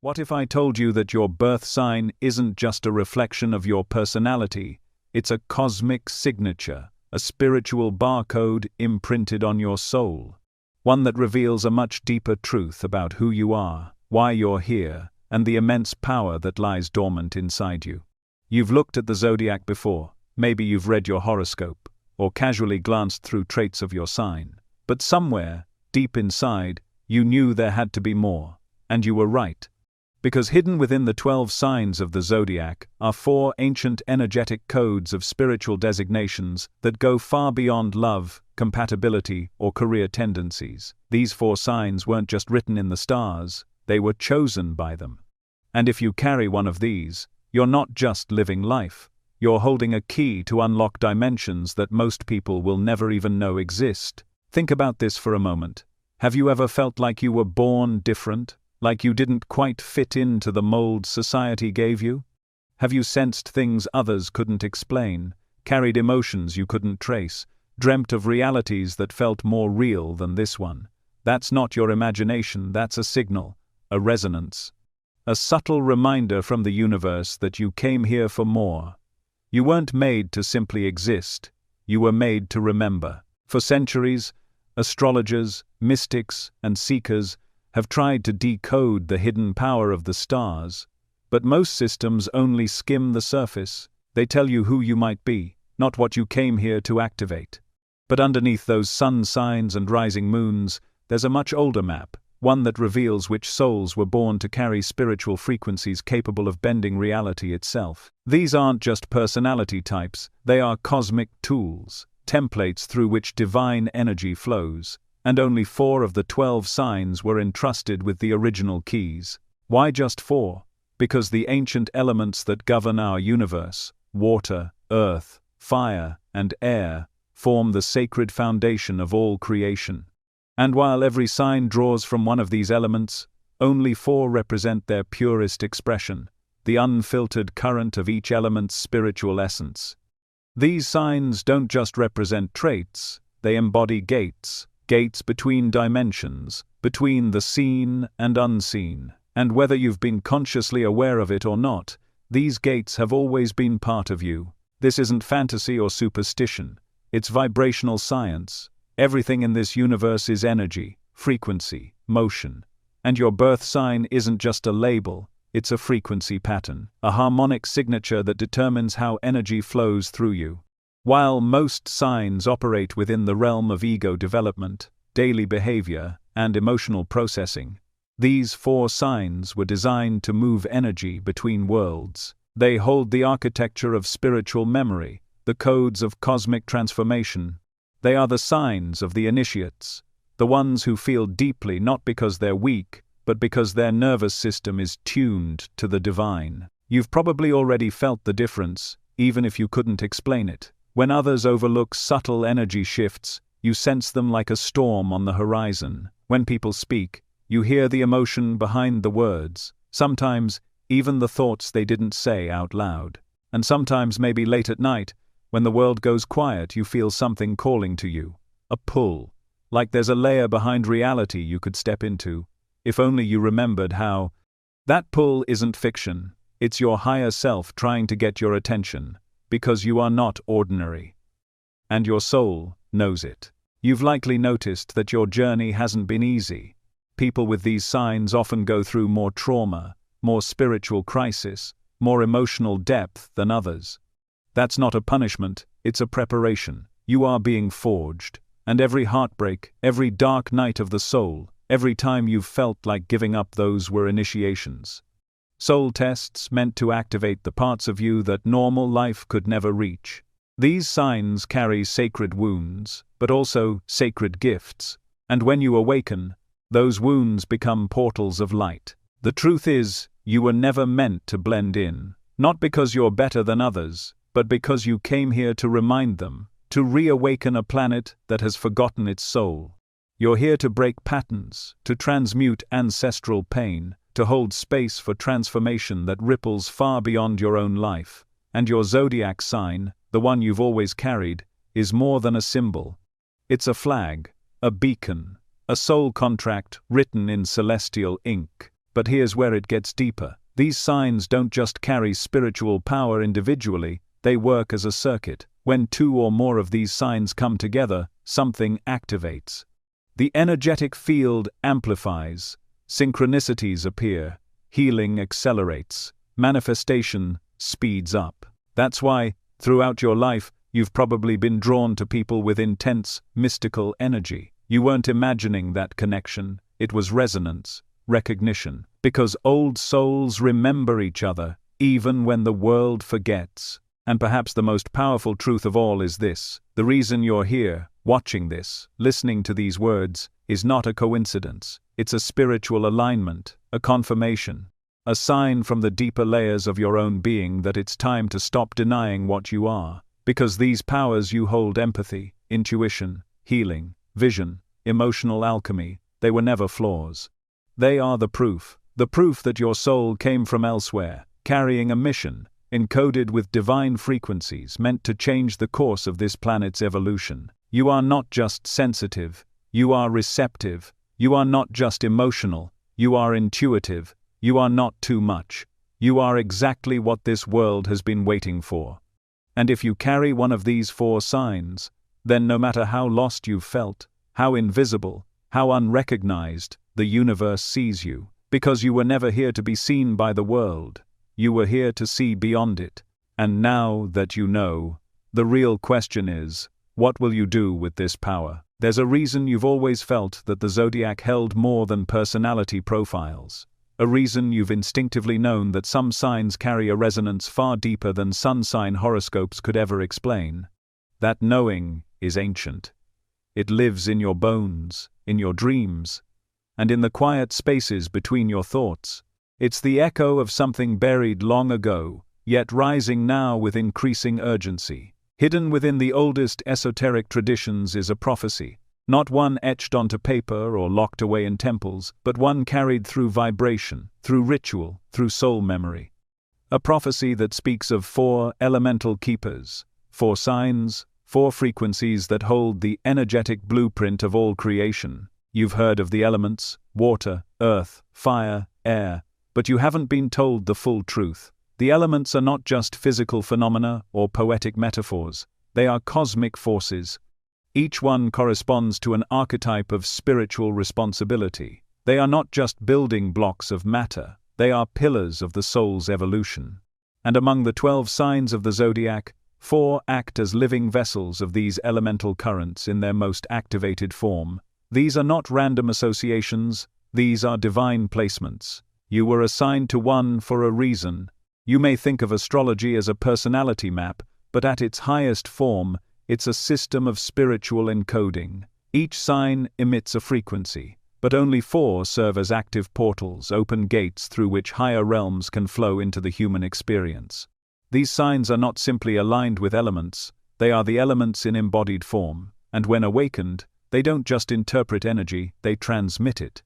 What if I told you that your birth sign isn't just a reflection of your personality, it's a cosmic signature, a spiritual barcode imprinted on your soul? One that reveals a much deeper truth about who you are, why you're here, and the immense power that lies dormant inside you. You've looked at the Zodiac before, maybe you've read your horoscope, or casually glanced through traits of your sign. But somewhere, deep inside, you knew there had to be more, and you were right. Because hidden within the 12 signs of the Zodiac are 4 ancient energetic codes of spiritual designations that go far beyond love, compatibility, or career tendencies. These 4 signs weren't just written in the stars, they were chosen by them. And if you carry one of these, you're not just living life, you're holding a key to unlock dimensions that most people will never even know exist. Think about this for a moment. Have you ever felt like you were born different? Like you didn't quite fit into the mold society gave you? Have you sensed things others couldn't explain, carried emotions you couldn't trace, dreamt of realities that felt more real than this one? That's not your imagination, that's a signal, a resonance. A subtle reminder from the universe that you came here for more. You weren't made to simply exist, you were made to remember. For centuries, astrologers, mystics, and seekers have tried to decode the hidden power of the stars, but most systems only skim the surface. They tell you who you might be, not what you came here to activate. But underneath those sun signs and rising moons, there's a much older map, one that reveals which souls were born to carry spiritual frequencies capable of bending reality itself. These aren't just personality types, they are cosmic tools, templates through which divine energy flows. And only 4 of the 12 signs were entrusted with the original keys. Why just 4? Because the ancient elements that govern our universe, water, earth, fire, and air, form the sacred foundation of all creation. And while every sign draws from one of these elements, only 4 represent their purest expression, the unfiltered current of each element's spiritual essence. These signs don't just represent traits, they embody gates between dimensions, between the seen and unseen. And whether you've been consciously aware of it or not, these gates have always been part of you. This isn't fantasy or superstition, it's vibrational science. Everything in this universe is energy, frequency, motion. And your birth sign isn't just a label, it's a frequency pattern, a harmonic signature that determines how energy flows through you. While most signs operate within the realm of ego development, daily behavior, and emotional processing, these 4 signs were designed to move energy between worlds. They hold the architecture of spiritual memory, the codes of cosmic transformation. They are the signs of the initiates, the ones who feel deeply not because they're weak, but because their nervous system is tuned to the divine. You've probably already felt the difference, even if you couldn't explain it. When others overlook subtle energy shifts, you sense them like a storm on the horizon. When people speak, you hear the emotion behind the words, sometimes even the thoughts they didn't say out loud. And sometimes, maybe late at night, when the world goes quiet, you feel something calling to you. A pull, like there's a layer behind reality you could step into, if only you remembered how. That pull isn't fiction, it's your higher self trying to get your attention. Because you are not ordinary. And your soul knows it. You've likely noticed that your journey hasn't been easy. People with these signs often go through more trauma, more spiritual crisis, more emotional depth than others. That's not a punishment, it's a preparation. You are being forged. And every heartbreak, every dark night of the soul, every time you've felt like giving up, those were initiations. Soul tests meant to activate the parts of you that normal life could never reach. These signs carry sacred wounds, but also sacred gifts. And when you awaken, those wounds become portals of light. The truth is, you were never meant to blend in. Not because you're better than others, but because you came here to remind them, to reawaken a planet that has forgotten its soul. You're here to break patterns, to transmute ancestral pain, to hold space for transformation that ripples far beyond your own life. And your zodiac sign, the one you've always carried, is more than a symbol. It's a flag, a beacon, a soul contract written in celestial ink. But here's where it gets deeper. These signs don't just carry spiritual power individually, they work as a circuit. When two or more of these signs come together, something activates. The energetic field amplifies, synchronicities appear, healing accelerates, manifestation speeds up. That's why, throughout your life, you've probably been drawn to people with intense, mystical energy. You weren't imagining that connection, it was resonance, recognition. Because old souls remember each other, even when the world forgets. And perhaps the most powerful truth of all is this: the reason you're here, watching this, listening to these words, is not a coincidence. It's a spiritual alignment, a confirmation, a sign from the deeper layers of your own being that it's time to stop denying what you are. Because these powers you hold, empathy, intuition, healing, vision, emotional alchemy, they were never flaws. They are the proof that your soul came from elsewhere, carrying a mission, encoded with divine frequencies meant to change the course of this planet's evolution. You are not just sensitive, you are receptive. You are not just emotional, you are intuitive. You are not too much. You are exactly what this world has been waiting for. And if you carry one of these 4 signs, then no matter how lost you've felt, how invisible, how unrecognized, the universe sees you. Because you were never here to be seen by the world. You were here to see beyond it. And now that you know, the real question is, what will you do with this power? There's a reason you've always felt that the Zodiac held more than personality profiles. A reason you've instinctively known that some signs carry a resonance far deeper than sun sign horoscopes could ever explain. That knowing is ancient. It lives in your bones, in your dreams, and in the quiet spaces between your thoughts. It's the echo of something buried long ago, yet rising now with increasing urgency. Hidden within the oldest esoteric traditions is a prophecy, not one etched onto paper or locked away in temples, but one carried through vibration, through ritual, through soul memory. A prophecy that speaks of 4 elemental keepers, 4 signs, 4 frequencies that hold the energetic blueprint of all creation. You've heard of the elements, water, earth, fire, air, but you haven't been told the full truth. The elements are not just physical phenomena or poetic metaphors, they are cosmic forces. Each one corresponds to an archetype of spiritual responsibility. They are not just building blocks of matter, they are pillars of the soul's evolution. And among the 12 signs of the Zodiac, 4 act as living vessels of these elemental currents in their most activated form. These are not random associations, these are divine placements. You were assigned to one for a reason. You may think of astrology as a personality map, but at its highest form, it's a system of spiritual encoding. Each sign emits a frequency, but only 4 serve as active portals, open gates through which higher realms can flow into the human experience. These signs are not simply aligned with elements, they are the elements in embodied form, and when awakened, they don't just interpret energy, they transmit it.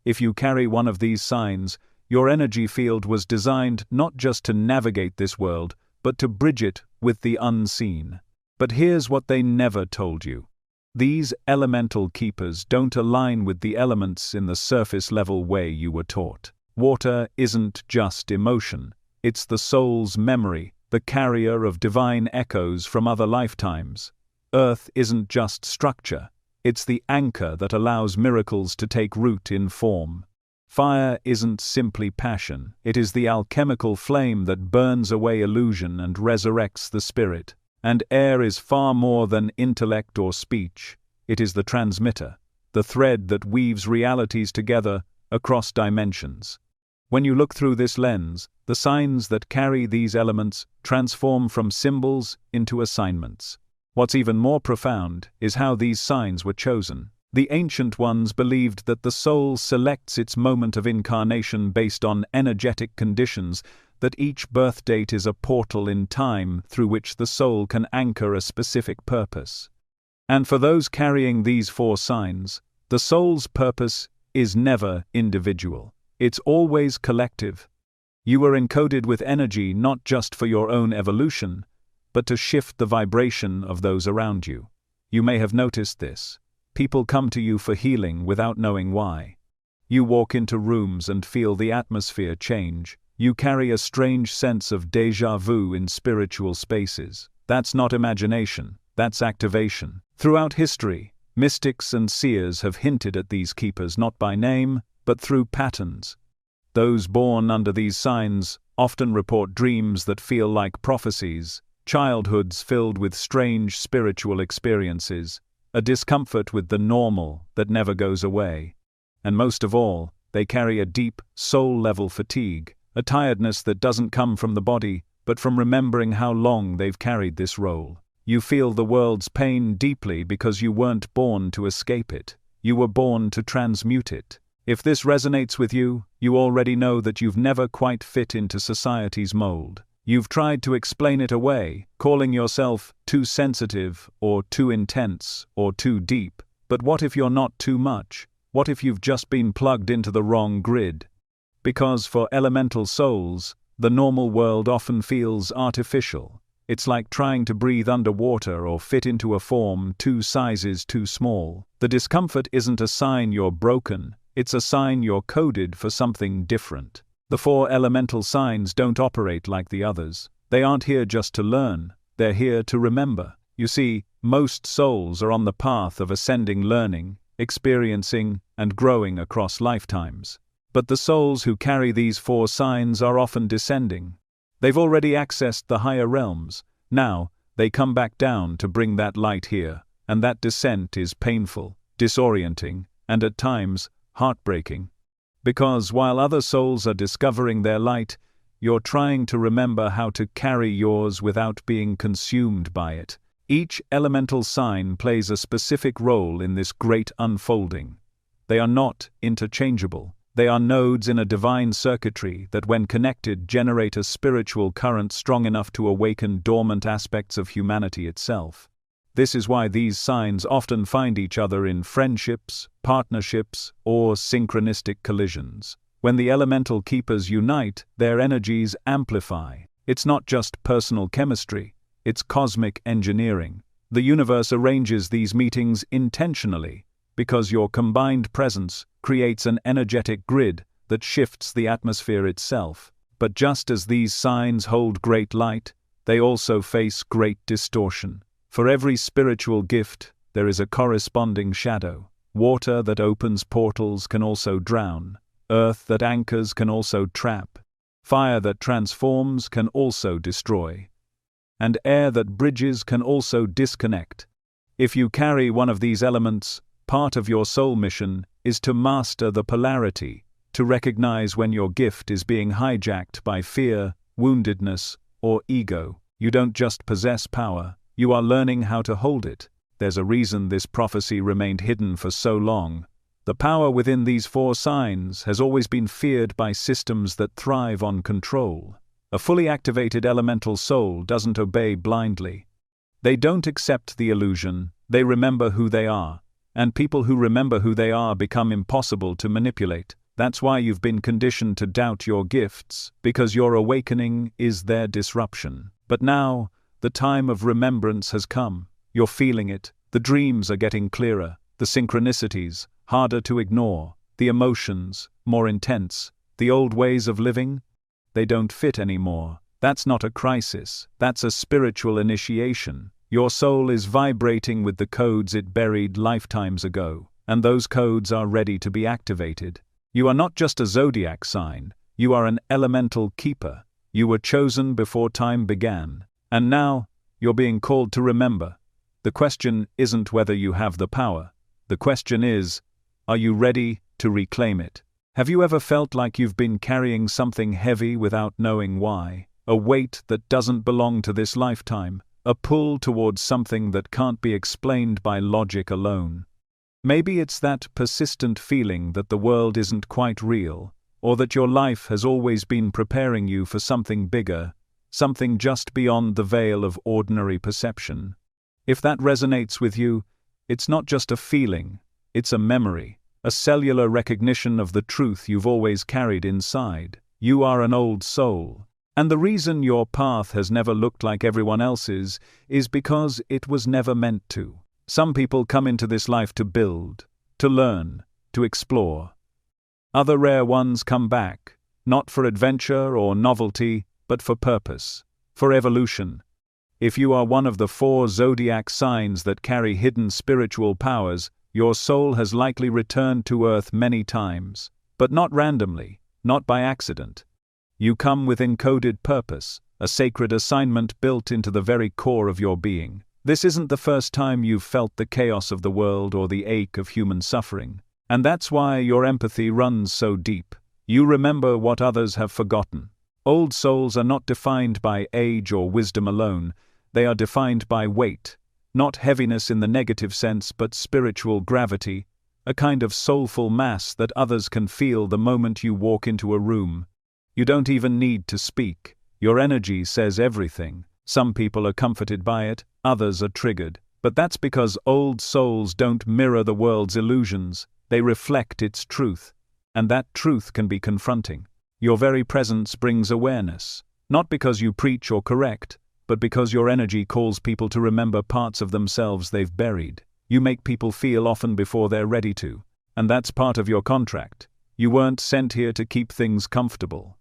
If you carry one of these signs, your energy field was designed not just to navigate this world, but to bridge it with the unseen. But here's what they never told you. These elemental keepers don't align with the elements in the surface-level way you were taught. Water isn't just emotion, it's the soul's memory, the carrier of divine echoes from other lifetimes. Earth isn't just structure, it's the anchor that allows miracles to take root in form. Fire isn't simply passion, it is the alchemical flame that burns away illusion and resurrects the spirit. And air is far more than intellect or speech, it is the transmitter, the thread that weaves realities together across dimensions. When you look through this lens, the signs that carry these elements transform from symbols into assignments. What's even more profound is how these signs were chosen. The ancient ones believed that the soul selects its moment of incarnation based on energetic conditions, that each birth date is a portal in time through which the soul can anchor a specific purpose. And for those carrying these 4 signs, the soul's purpose is never individual. It's always collective. You were encoded with energy not just for your own evolution, but to shift the vibration of those around you. You may have noticed this. People come to you for healing without knowing why. You walk into rooms and feel the atmosphere change. You carry a strange sense of déjà vu in spiritual spaces. That's not imagination, that's activation. Throughout history, mystics and seers have hinted at these keepers not by name, but through patterns. Those born under these signs often report dreams that feel like prophecies, childhoods filled with strange spiritual experiences, a discomfort with the normal that never goes away. And most of all, they carry a deep, soul-level fatigue, a tiredness that doesn't come from the body, but from remembering how long they've carried this role. You feel the world's pain deeply because you weren't born to escape it. You were born to transmute it. If this resonates with you, you already know that you've never quite fit into society's mold. You've tried to explain it away, calling yourself too sensitive, or too intense, or too deep. But what if you're not too much? What if you've just been plugged into the wrong grid? Because for elemental souls, the normal world often feels artificial. It's like trying to breathe underwater or fit into a form 2 sizes too small. The discomfort isn't a sign you're broken, it's a sign you're coded for something different. The 4 elemental signs don't operate like the others. They aren't here just to learn, they're here to remember. You see, most souls are on the path of ascending, learning, experiencing, and growing across lifetimes. But the souls who carry these 4 signs are often descending. They've already accessed the higher realms. Now, they come back down to bring that light here, and that descent is painful, disorienting, and at times, heartbreaking. Because while other souls are discovering their light, you're trying to remember how to carry yours without being consumed by it. Each elemental sign plays a specific role in this great unfolding. They are not interchangeable. They are nodes in a divine circuitry that, when connected, generate a spiritual current strong enough to awaken dormant aspects of humanity itself. This is why these signs often find each other in friendships, partnerships, or synchronistic collisions. When the elemental keepers unite, their energies amplify. It's not just personal chemistry, it's cosmic engineering. The universe arranges these meetings intentionally, because your combined presence creates an energetic grid that shifts the atmosphere itself. But just as these signs hold great light, they also face great distortion. For every spiritual gift, there is a corresponding shadow. Water that opens portals can also drown. Earth that anchors can also trap. Fire that transforms can also destroy. And air that bridges can also disconnect. If you carry one of these elements, part of your soul mission is to master the polarity, to recognize when your gift is being hijacked by fear, woundedness, or ego. You don't just possess power, you are learning how to hold it. There's a reason this prophecy remained hidden for so long. The power within these 4 signs has always been feared by systems that thrive on control. A fully activated elemental soul doesn't obey blindly. They don't accept the illusion, they remember who they are. And people who remember who they are become impossible to manipulate. That's why you've been conditioned to doubt your gifts, because your awakening is their disruption. But now, the time of remembrance has come. You're feeling it. The dreams are getting clearer. The synchronicities, harder to ignore. The emotions, more intense. The old ways of living, they don't fit anymore. That's not a crisis. That's a spiritual initiation. Your soul is vibrating with the codes it buried lifetimes ago, and those codes are ready to be activated. You are not just a zodiac sign, you are an elemental keeper. You were chosen before time began, and now, you're being called to remember. The question isn't whether you have the power. The question is, are you ready to reclaim it? Have you ever felt like you've been carrying something heavy without knowing why? A weight that doesn't belong to this lifetime? A pull towards something that can't be explained by logic alone. Maybe it's that persistent feeling that the world isn't quite real, or that your life has always been preparing you for something bigger, something just beyond the veil of ordinary perception. If that resonates with you, it's not just a feeling, it's a memory, a cellular recognition of the truth you've always carried inside. You are an old soul. And the reason your path has never looked like everyone else's is because it was never meant to. Some people come into this life to build, to learn, to explore. Other rare ones come back, not for adventure or novelty, but for purpose, for evolution. If you are one of the 4 zodiac signs that carry hidden spiritual powers, your soul has likely returned to Earth many times, but not randomly, not by accident. You come with encoded purpose, a sacred assignment built into the very core of your being. This isn't the first time you've felt the chaos of the world or the ache of human suffering. And that's why your empathy runs so deep. You remember what others have forgotten. Old souls are not defined by age or wisdom alone, they are defined by weight. Not heaviness in the negative sense, but spiritual gravity, a kind of soulful mass that others can feel the moment you walk into a room. You don't even need to speak. Your energy says everything. Some people are comforted by it, others are triggered. But that's because old souls don't mirror the world's illusions, they reflect its truth. And that truth can be confronting. Your very presence brings awareness, not because you preach or correct, but because your energy calls people to remember parts of themselves they've buried. You make people feel often before they're ready to. And that's part of your contract. You weren't sent here to keep things comfortable.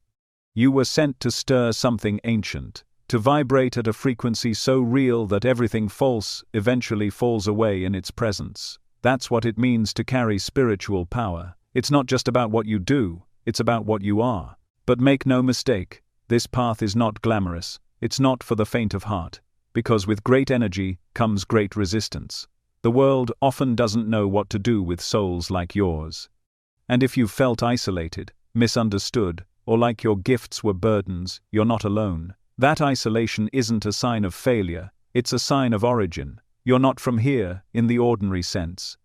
You were sent to stir something ancient, to vibrate at a frequency so real that everything false eventually falls away in its presence. That's what it means to carry spiritual power. It's not just about what you do, it's about what you are. But make no mistake, this path is not glamorous, it's not for the faint of heart, because with great energy comes great resistance. The world often doesn't know what to do with souls like yours. And if you've felt isolated, misunderstood, or like your gifts were burdens, you're not alone. That isolation isn't a sign of failure, it's a sign of origin. You're not from here, in the ordinary sense.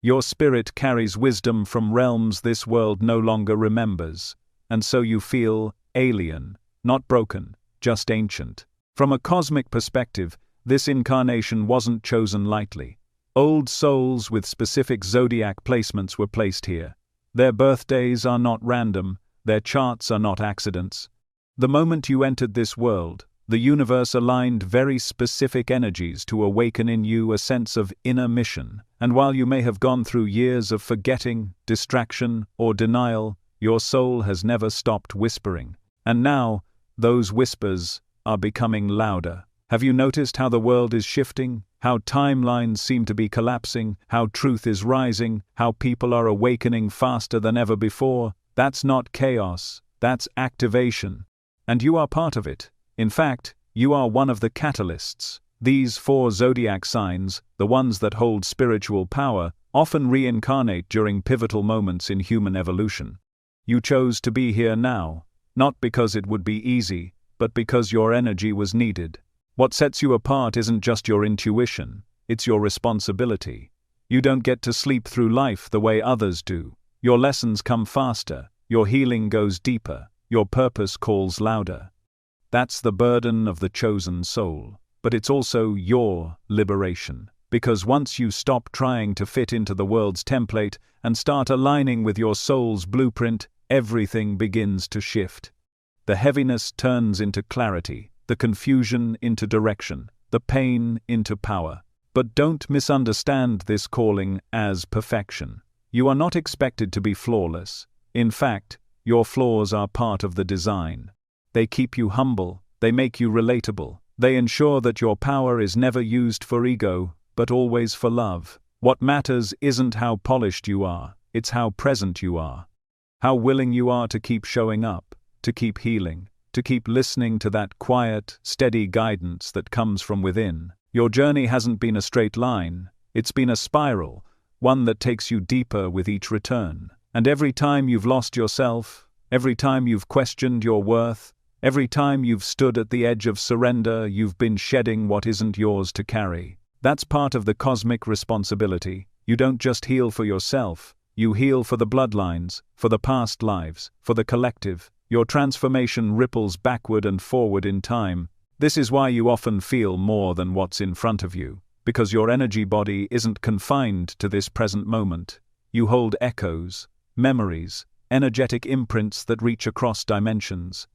Your spirit carries wisdom from realms this world no longer remembers, and so you feel alien, not broken, just ancient. From a cosmic perspective, this incarnation wasn't chosen lightly. Old souls with specific zodiac placements were placed here. Their birthdays are not random, their charts are not accidents. The moment you entered this world, the universe aligned very specific energies to awaken in you a sense of inner mission. And while you may have gone through years of forgetting, distraction, or denial, your soul has never stopped whispering. And now, those whispers are becoming louder. Have you noticed how the world is shifting? How timelines seem to be collapsing? How truth is rising? How people are awakening faster than ever before? That's not chaos, that's activation. And you are part of it. In fact, you are one of the catalysts. These 4 zodiac signs, the ones that hold spiritual power, often reincarnate during pivotal moments in human evolution. You chose to be here now, not because it would be easy, but because your energy was needed. What sets you apart isn't just your intuition, it's your responsibility. You don't get to sleep through life the way others do. Your lessons come faster, your healing goes deeper, your purpose calls louder. That's the burden of the chosen soul. But it's also your liberation. Because once you stop trying to fit into the world's template and start aligning with your soul's blueprint, everything begins to shift. The heaviness turns into clarity, the confusion into direction, the pain into power. But don't misunderstand this calling as perfection. You are not expected to be flawless. In fact, your flaws are part of the design. They keep you humble, they make you relatable, they ensure that your power is never used for ego, but always for love. What matters isn't how polished you are, it's how present you are. How willing you are to keep showing up, to keep healing, to keep listening to that quiet, steady guidance that comes from within. Your journey hasn't been a straight line, it's been a spiral, one that takes you deeper with each return. And every time you've lost yourself, every time you've questioned your worth, every time you've stood at the edge of surrender, you've been shedding what isn't yours to carry. That's part of the cosmic responsibility. You don't just heal for yourself, you heal for the bloodlines, for the past lives, for the collective. Your transformation ripples backward and forward in time. This is why you often feel more than what's in front of you, because your energy body isn't confined to this present moment. You hold echoes, memories, energetic imprints that reach across dimensions.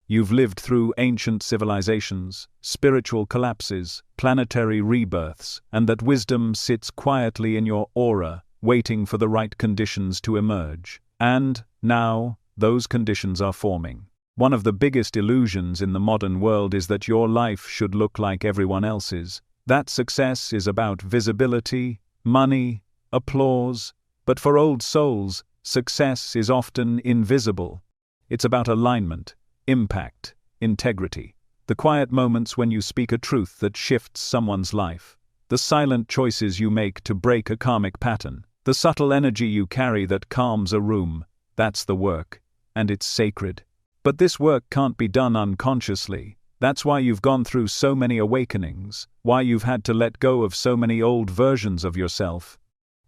You've lived through ancient civilizations, spiritual collapses, planetary rebirths, and that wisdom sits quietly in your aura, waiting for the right conditions to emerge. And, now, those conditions are forming. One of the biggest illusions in the modern world is that your life should look like everyone else's. That success is about visibility, money, applause. But for old souls, success is often invisible. It's about alignment, impact, integrity. The quiet moments when you speak a truth that shifts someone's life. The silent choices you make to break a karmic pattern. The subtle energy you carry that calms a room. That's the work. And it's sacred. But this work can't be done unconsciously. That's why you've gone through so many awakenings, why you've had to let go of so many old versions of yourself.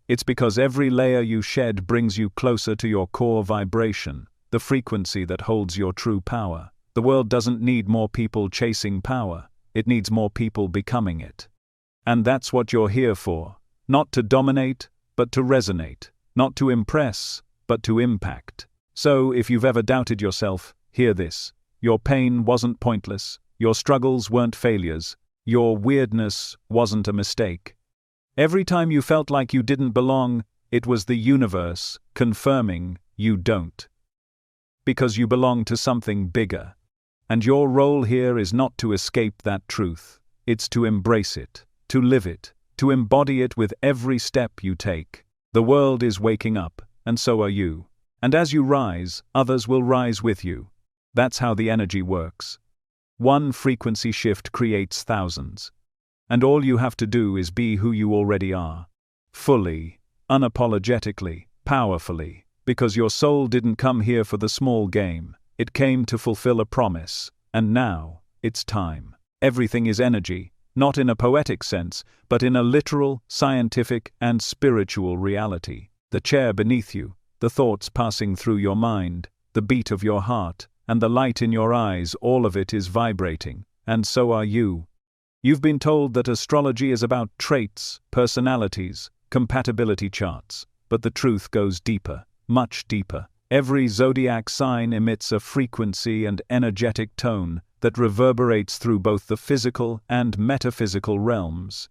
It's because every layer you shed brings you closer to your core vibration, the frequency that holds your true power. The world doesn't need more people chasing power, it needs more people becoming it. And that's what you're here for, not to dominate, but to resonate, not to impress, but to impact. So, if you've ever doubted yourself, hear this. Your pain wasn't pointless, your struggles weren't failures, your weirdness wasn't a mistake. Every time you felt like you didn't belong, it was the universe confirming you don't. Because you belong to something bigger. And your role here is not to escape that truth, it's to embrace it, to live it, to embody it with every step you take. The world is waking up, and so are you. And as you rise, others will rise with you. That's how the energy works. One frequency shift creates thousands. And all you have to do is be who you already are. Fully, unapologetically, powerfully. Because your soul didn't come here for the small game. It came to fulfill a promise. And now, it's time. Everything is energy, not in a poetic sense, but in a literal, scientific, and spiritual reality. The chair beneath you, the thoughts passing through your mind, the beat of your heart, and the light in your eyes, all of it is vibrating. And so are you. You've been told that astrology is about traits, personalities, compatibility charts, but the truth goes deeper, much deeper. Every zodiac sign emits a frequency and energetic tone that reverberates through both the physical and metaphysical realms.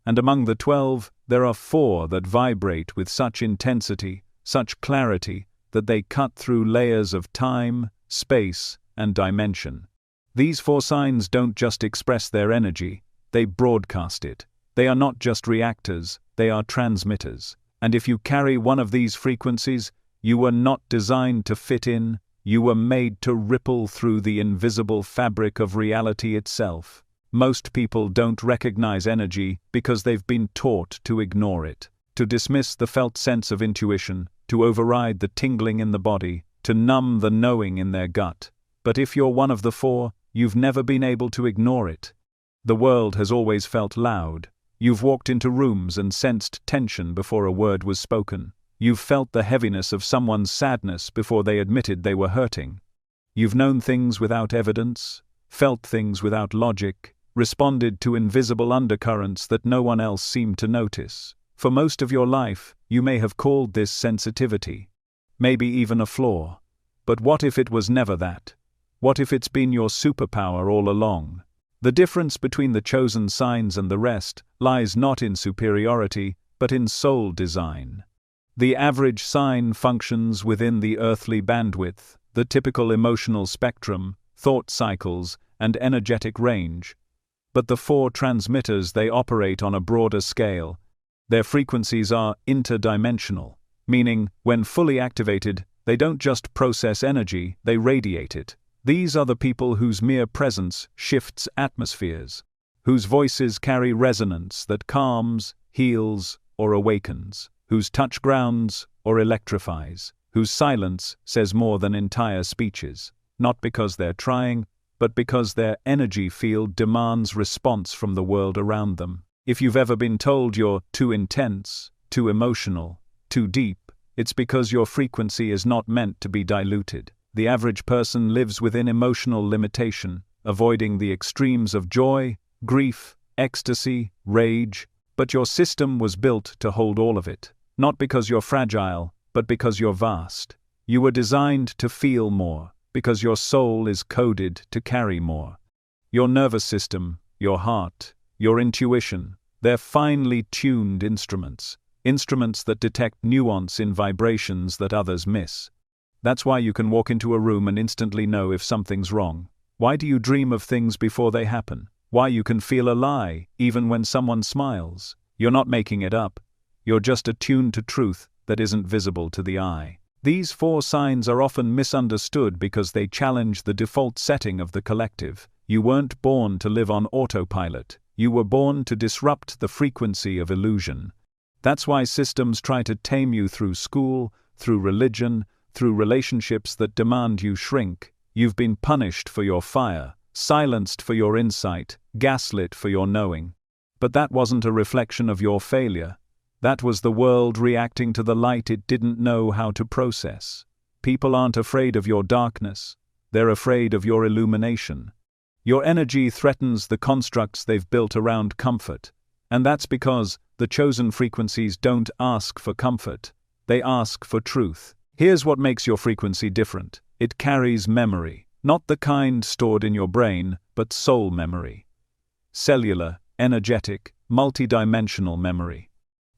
And among the 12, there are 4 that vibrate with such intensity, such clarity, that they cut through layers of time, space, and dimension. These 4 signs don't just express their energy, they broadcast it. They are not just reactors, they are transmitters. And if you carry one of these frequencies, you were not designed to fit in, you were made to ripple through the invisible fabric of reality itself. Most people don't recognize energy because they've been taught to ignore it, to dismiss the felt sense of intuition, to override the tingling in the body, to numb the knowing in their gut. But if you're one of the 4, you've never been able to ignore it. The world has always felt loud. You've walked into rooms and sensed tension before a word was spoken. You've felt the heaviness of someone's sadness before they admitted they were hurting. You've known things without evidence, felt things without logic, responded to invisible undercurrents that no one else seemed to notice. For most of your life, you may have called this sensitivity. Maybe even a flaw. But what if it was never that? What if it's been your superpower all along? The difference between the chosen signs and the rest lies not in superiority, but in soul design. The average sign functions within the earthly bandwidth, the typical emotional spectrum, thought cycles, and energetic range. But the 4 transmitters, they operate on a broader scale. Their frequencies are interdimensional, meaning, when fully activated, they don't just process energy, they radiate it. These are the people whose mere presence shifts atmospheres, whose voices carry resonance that calms, heals, or awakens, whose touch grounds or electrifies, whose silence says more than entire speeches, not because they're trying, but because their energy field demands response from the world around them. If you've ever been told you're too intense, too emotional, too deep, it's because your frequency is not meant to be diluted. The average person lives within emotional limitation, avoiding the extremes of joy, grief, ecstasy, rage, but your system was built to hold all of it. Not because you're fragile, but because you're vast. You were designed to feel more, because your soul is coded to carry more. Your nervous system, your heart, your intuition, they're finely tuned instruments. instruments that detect nuance in vibrations that others miss. That's why you can walk into a room and instantly know if something's wrong. Why do you dream of things before they happen? Why you can feel a lie, even when someone smiles. You're not making it up. You're just attuned to truth that isn't visible to the eye. These 4 signs are often misunderstood because they challenge the default setting of the collective. You weren't born to live on autopilot. You were born to disrupt the frequency of illusion. That's why systems try to tame you through school, through religion, through relationships that demand you shrink. You've been punished for your fire, silenced for your insight, gaslit for your knowing. But that wasn't a reflection of your failure. That was the world reacting to the light it didn't know how to process. People aren't afraid of your darkness. They're afraid of your illumination. Your energy threatens the constructs they've built around comfort. And that's because the chosen frequencies don't ask for comfort. They ask for truth. Here's what makes your frequency different. It carries memory. Not the kind stored in your brain, but soul memory. Cellular, energetic, multidimensional memory.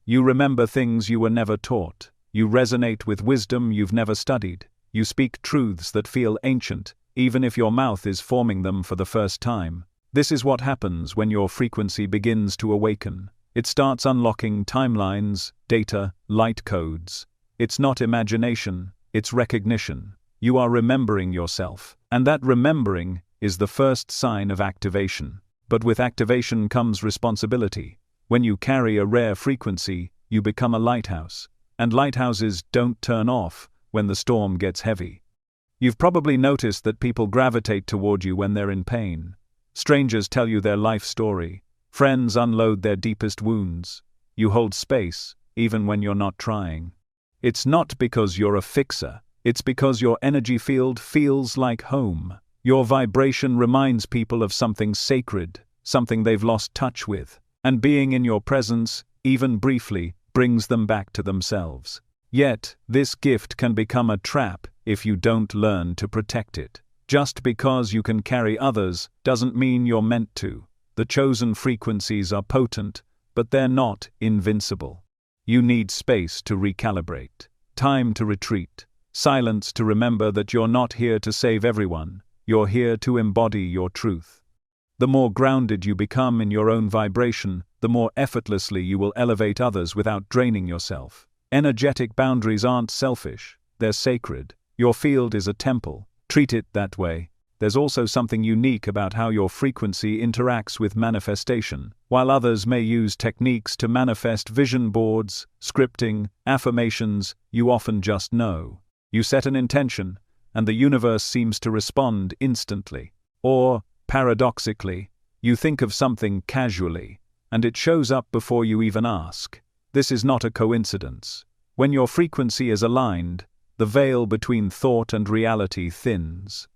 You remember things you were never taught. You resonate with wisdom you've never studied. You speak truths that feel ancient, even if your mouth is forming them for the first time. This is what happens when your frequency begins to awaken. It starts unlocking timelines, data, light codes. It's not imagination, it's recognition. You are remembering yourself. And that remembering is the first sign of activation. But with activation comes responsibility. When you carry a rare frequency, you become a lighthouse. And lighthouses don't turn off when the storm gets heavy. You've probably noticed that people gravitate toward you when they're in pain. Strangers tell you their life story. Friends unload their deepest wounds. You hold space, even when you're not trying. It's not because you're a fixer. It's because your energy field feels like home. Your vibration reminds people of something sacred, something they've lost touch with. And being in your presence, even briefly, brings them back to themselves. Yet, this gift can become a trap if you don't learn to protect it. Just because you can carry others doesn't mean you're meant to. The chosen frequencies are potent, but they're not invincible. You need space to recalibrate, time to retreat, silence to remember that you're not here to save everyone. You're here to embody your truth. The more grounded you become in your own vibration, the more effortlessly you will elevate others without draining yourself. Energetic boundaries aren't selfish, they're sacred. Your field is a temple. Treat it that way. There's also something unique about how your frequency interacts with manifestation. While others may use techniques to manifest vision boards, scripting, affirmations, you often just know. You set an intention, and the universe seems to respond instantly. Or, paradoxically, you think of something casually, and it shows up before you even ask. This is not a coincidence. When your frequency is aligned, the veil between thought and reality thins.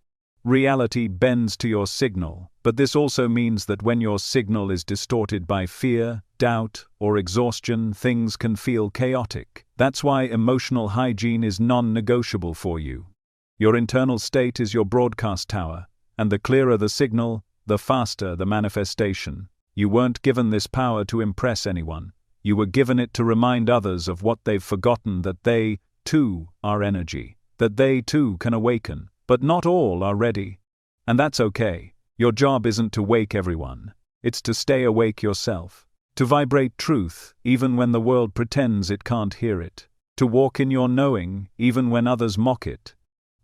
Reality bends to your signal, but this also means that when your signal is distorted by fear, doubt, or exhaustion, things can feel chaotic. That's why emotional hygiene is non-negotiable for you. Your internal state is your broadcast tower, and the clearer the signal, the faster the manifestation. You weren't given this power to impress anyone. You were given it to remind others of what they've forgotten, that they, too, are energy, that they, too, can awaken. But not all are ready. And that's okay. Your job isn't to wake everyone. It's to stay awake yourself. To vibrate truth, even when the world pretends it can't hear it. To walk in your knowing, even when others mock it.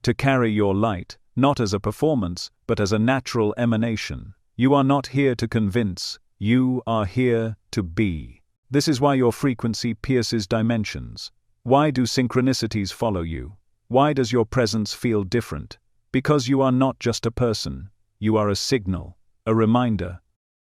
To carry your light, not as a performance, but as a natural emanation. You are not here to convince. You are here to be. This is why your frequency pierces dimensions. Why do synchronicities follow you? Why does your presence feel different? Because you are not just a person. You are a signal, a reminder.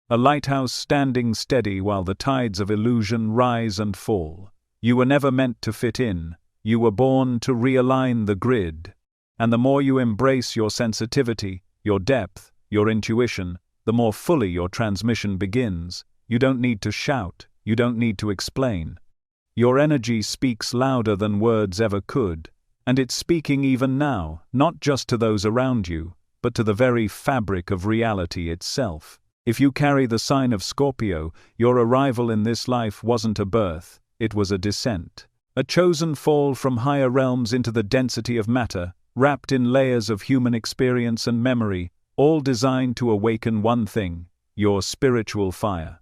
A lighthouse standing steady while the tides of illusion rise and fall. You were never meant to fit in. You were born to realign the grid. And the more you embrace your sensitivity, your depth, your intuition, the more fully your transmission begins. You don't need to shout. You don't need to explain. Your energy speaks louder than words ever could. And it's speaking even now, not just to those around you, but to the very fabric of reality itself. If you carry the sign of Scorpio, your arrival in this life wasn't a birth, it was a descent. A chosen fall from higher realms into the density of matter, wrapped in layers of human experience and memory, all designed to awaken one thing: your spiritual fire.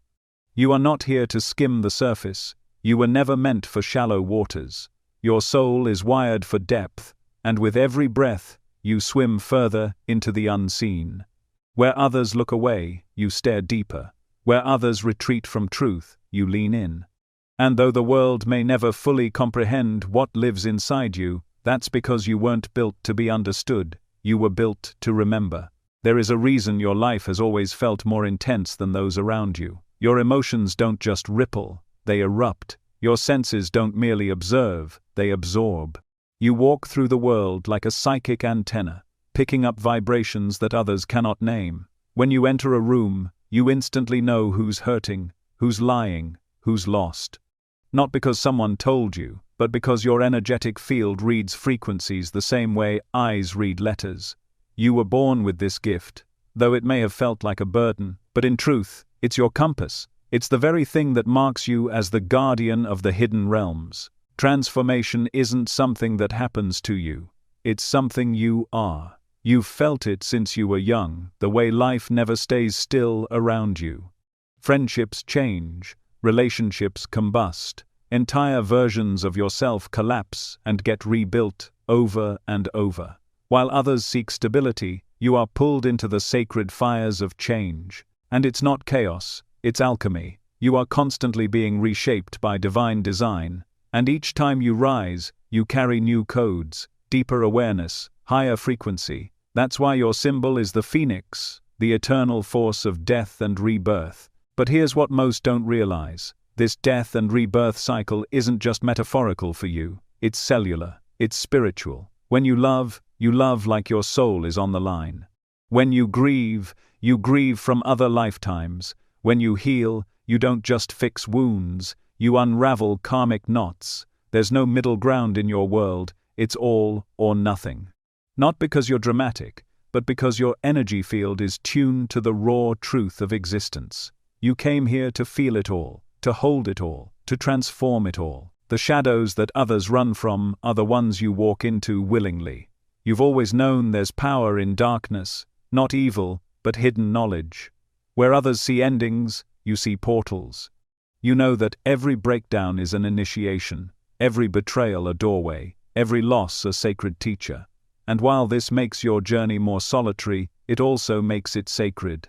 You are not here to skim the surface. You were never meant for shallow waters. Your soul is wired for depth, and with every breath, you swim further into the unseen. Where others look away, you stare deeper. Where others retreat from truth, you lean in. And though the world may never fully comprehend what lives inside you, that's because you weren't built to be understood. You were built to remember. There is a reason your life has always felt more intense than those around you. Your emotions don't just ripple, they erupt. Your senses don't merely observe, they absorb. You walk through the world like a psychic antenna, picking up vibrations that others cannot name. When you enter a room, you instantly know who's hurting, who's lying, who's lost. Not because someone told you, but because your energetic field reads frequencies the same way eyes read letters. You were born with this gift, though it may have felt like a burden, but in truth, it's your compass. It's the very thing that marks you as the guardian of the hidden realms. Transformation isn't something that happens to you. It's something you are. You've felt it since you were young, the way life never stays still around you. Friendships change, relationships combust, entire versions of yourself collapse and get rebuilt over and over. While others seek stability, you are pulled into the sacred fires of change. And it's not chaos, it's alchemy. You are constantly being reshaped by divine design, and each time you rise, you carry new codes, deeper awareness, higher frequency. That's why your symbol is the phoenix, the eternal force of death and rebirth. But here's what most don't realize. This death and rebirth cycle isn't just metaphorical for you, it's cellular, it's spiritual. When you love like your soul is on the line. When you grieve from other lifetimes. When you heal, you don't just fix wounds, you unravel karmic knots. There's no middle ground in your world, it's all or nothing. Not because you're dramatic, but because your energy field is tuned to the raw truth of existence. You came here to feel it all, to hold it all, to transform it all. The shadows that others run from are the ones you walk into willingly. You've always known there's power in darkness, not evil, but hidden knowledge. Where others see endings, you see portals. You know that every breakdown is an initiation, every betrayal a doorway, every loss a sacred teacher. And while this makes your journey more solitary, it also makes it sacred.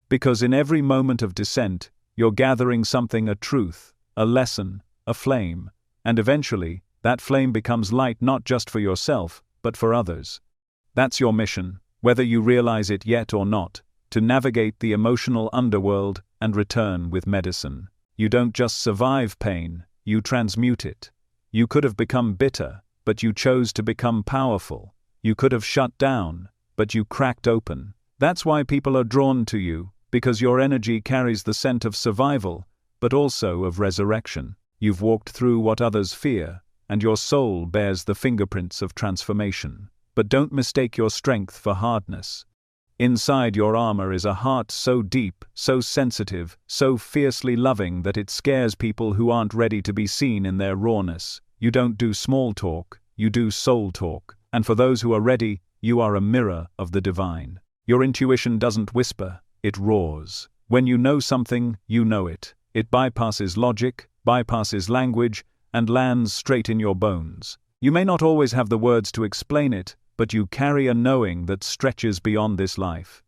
Because in every moment of descent, you're gathering something: a truth, a lesson, a flame. And eventually, that flame becomes light not just for yourself, but for others. That's your mission, whether you realize it yet or not, to navigate the emotional underworld and return with medicine. You don't just survive pain, you transmute it. You could have become bitter, but you chose to become powerful. You could have shut down, but you cracked open. That's why people are drawn to you, because your energy carries the scent of survival, but also of resurrection. You've walked through what others fear, and your soul bears the fingerprints of transformation. But don't mistake your strength for hardness. Inside your armor is a heart so deep, so sensitive, so fiercely loving that it scares people who aren't ready to be seen in their rawness. You don't do small talk, you do soul talk. And for those who are ready, you are a mirror of the divine. Your intuition doesn't whisper, it roars. When you know something, you know it. It bypasses logic, bypasses language, and lands straight in your bones. You may not always have the words to explain it, but you carry a knowing that stretches beyond this life.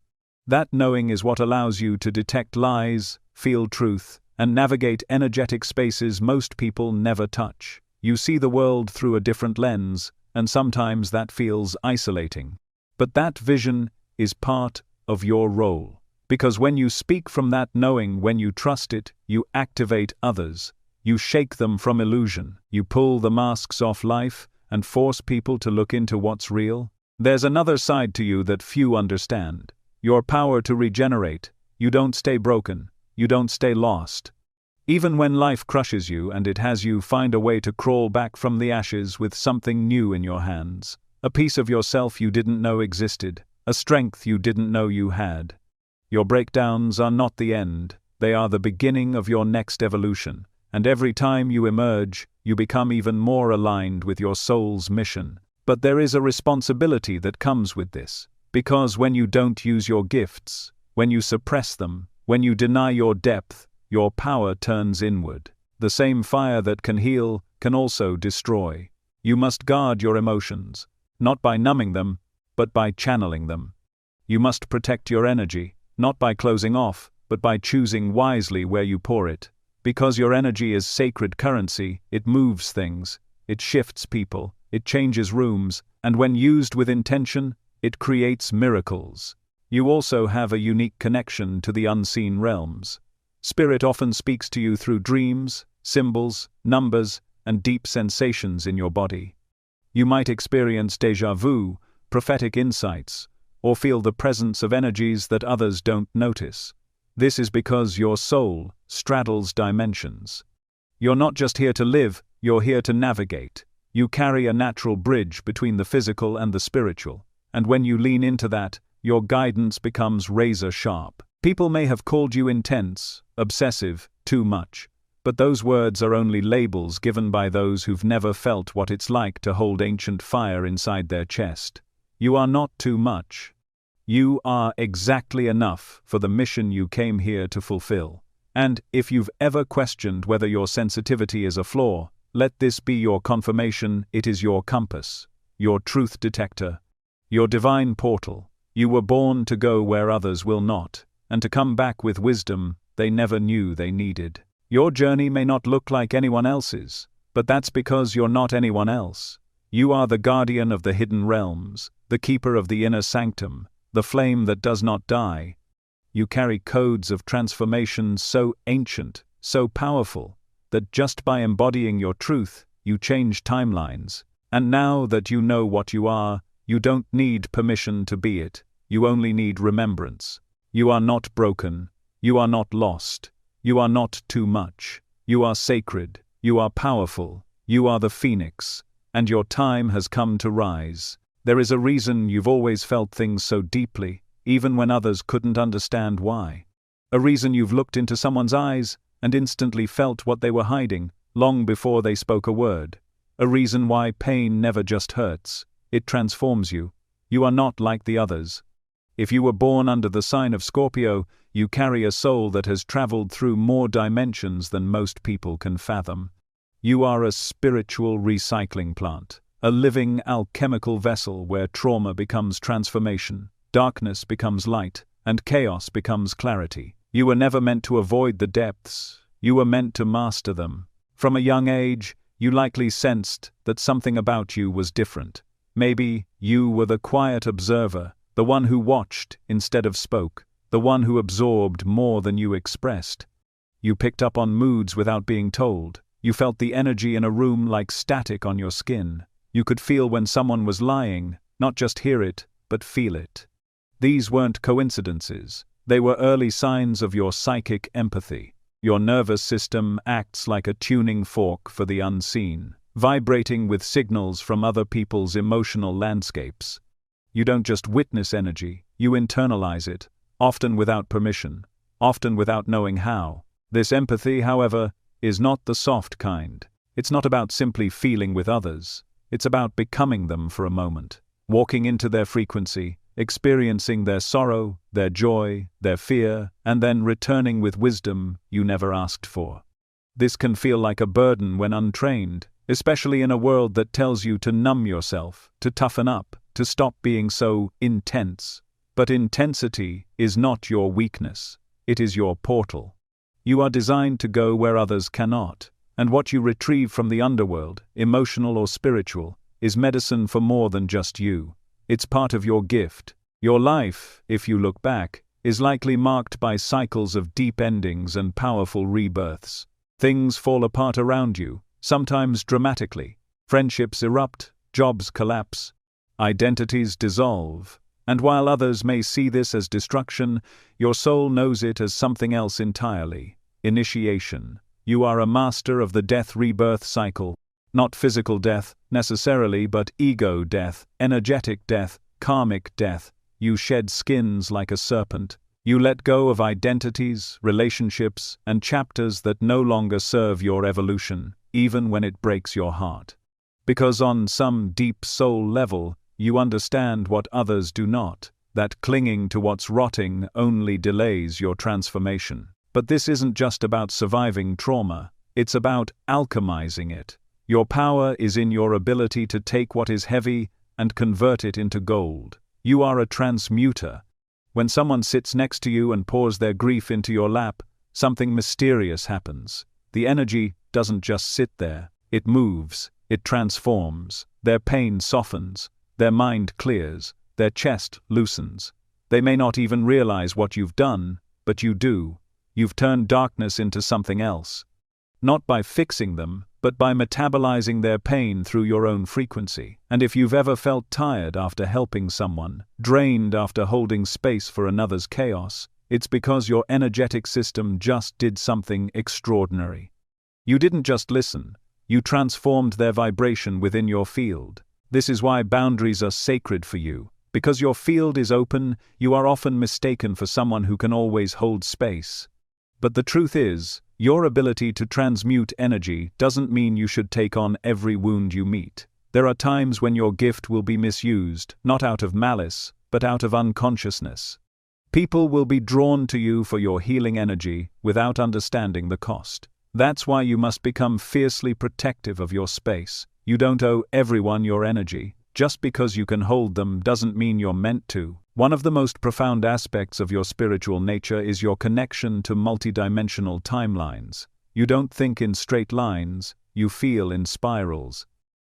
That knowing is what allows you to detect lies, feel truth, and navigate energetic spaces most people never touch. You see the world through a different lens, and sometimes that feels isolating. But that vision is part of your role. Because when you speak from that knowing, when you trust it, you activate others. You shake them from illusion. You pull the masks off life and force people to look into what's real. There's another side to you that few understand. Your power to regenerate. You don't stay broken. You don't stay lost. Even when life crushes you and it has you find a way to crawl back from the ashes with something new in your hands. A piece of yourself you didn't know existed. A strength you didn't know you had. Your breakdowns are not the end. They are the beginning of your next evolution. and every time you emerge, you become even more aligned with your soul's mission. But there is a responsibility that comes with this, because when you don't use your gifts, when you suppress them, when you deny your depth, your power turns inward. The same fire that can heal can also destroy. You must guard your emotions, not by numbing them, but by channeling them. You must protect your energy, not by closing off, but by choosing wisely where you pour it. Because your energy is sacred currency, it moves things, it shifts people, it changes rooms, and when used with intention, it creates miracles. You also have a unique connection to the unseen realms. Spirit often speaks to you through dreams, symbols, numbers, and deep sensations in your body. You might experience déjà vu, prophetic insights, or feel the presence of energies that others don't notice. This is because your soul straddles dimensions. You're not just here to live, you're here to navigate. You carry a natural bridge between the physical and the spiritual, and when you lean into that, your guidance becomes razor sharp. People may have called you intense, obsessive, too much, but those words are only labels given by those who've never felt what it's like to hold ancient fire inside their chest. You are not too much. You are exactly enough for the mission you came here to fulfill. And if you've ever questioned whether your sensitivity is a flaw, let this be your confirmation. It is your compass, your truth detector, your divine portal. You were born to go where others will not, and to come back with wisdom they never knew they needed. Your journey may not look like anyone else's, but that's because you're not anyone else. You are the guardian of the hidden realms, the keeper of the inner sanctum, the flame that does not die. You carry codes of transformation so ancient, so powerful, that just by embodying your truth, you change timelines. And now that you know what you are, you don't need permission to be it, you only need remembrance. You are not broken, you are not lost, you are not too much, you are sacred, you are powerful, you are the phoenix, and your time has come to rise. There is a reason you've always felt things so deeply, even when others couldn't understand why. A reason you've looked into someone's eyes and instantly felt what they were hiding, long before they spoke a word. A reason why pain never just hurts, it transforms you. You are not like the others. If you were born under the sign of Scorpio, you carry a soul that has traveled through more dimensions than most people can fathom. You are a spiritual recycling plant. A living alchemical vessel where trauma becomes transformation, darkness becomes light, and chaos becomes clarity. You were never meant to avoid the depths, you were meant to master them. From a young age, you likely sensed that something about you was different. Maybe you were the quiet observer, the one who watched instead of spoke, the one who absorbed more than you expressed. You picked up on moods without being told. You felt the energy in a room like static on your skin. You could feel when someone was lying, not just hear it, but feel it. These weren't coincidences. They were early signs of your psychic empathy. Your nervous system acts like a tuning fork for the unseen, vibrating with signals from other people's emotional landscapes. You don't just witness energy, you internalize it, often without permission, often without knowing how. This empathy, however, is not the soft kind. It's not about simply feeling with others. It's about becoming them for a moment, walking into their frequency, experiencing their sorrow, their joy, their fear, and then returning with wisdom you never asked for. This can feel like a burden when untrained, especially in a world that tells you to numb yourself, to toughen up, to stop being so intense. But intensity is not your weakness, it is your portal. You are designed to go where others cannot. And what you retrieve from the underworld, emotional or spiritual, is medicine for more than just you. It's part of your gift. Your life, if you look back, is likely marked by cycles of deep endings and powerful rebirths. Things fall apart around you, sometimes dramatically. Friendships erupt, jobs collapse, identities dissolve. And while others may see this as destruction, your soul knows it as something else entirely. Initiation. You are a master of the death-rebirth cycle. Not physical death, necessarily, but ego death, energetic death, karmic death. You shed skins like a serpent. You let go of identities, relationships, and chapters that no longer serve your evolution, even when it breaks your heart. Because on some deep soul level, you understand what others do not, that clinging to what's rotting only delays your transformation. But this isn't just about surviving trauma, it's about alchemizing it. Your power is in your ability to take what is heavy and convert it into gold. You are a transmuter. When someone sits next to you and pours their grief into your lap, something mysterious happens. The energy doesn't just sit there, it moves, it transforms. Their pain softens, their mind clears, their chest loosens. They may not even realize what you've done, but you do. You've turned darkness into something else. Not by fixing them, but by metabolizing their pain through your own frequency. And if you've ever felt tired after helping someone, drained after holding space for another's chaos, it's because your energetic system just did something extraordinary. You didn't just listen, you transformed their vibration within your field. This is why boundaries are sacred for you. Because your field is open, you are often mistaken for someone who can always hold space. But the truth is, your ability to transmute energy doesn't mean you should take on every wound you meet. There are times when your gift will be misused, not out of malice, but out of unconsciousness. People will be drawn to you for your healing energy without understanding the cost. That's why you must become fiercely protective of your space. You don't owe everyone your energy. Just because you can hold them doesn't mean you're meant to. One of the most profound aspects of your spiritual nature is your connection to multidimensional timelines. You don't think in straight lines, you feel in spirals.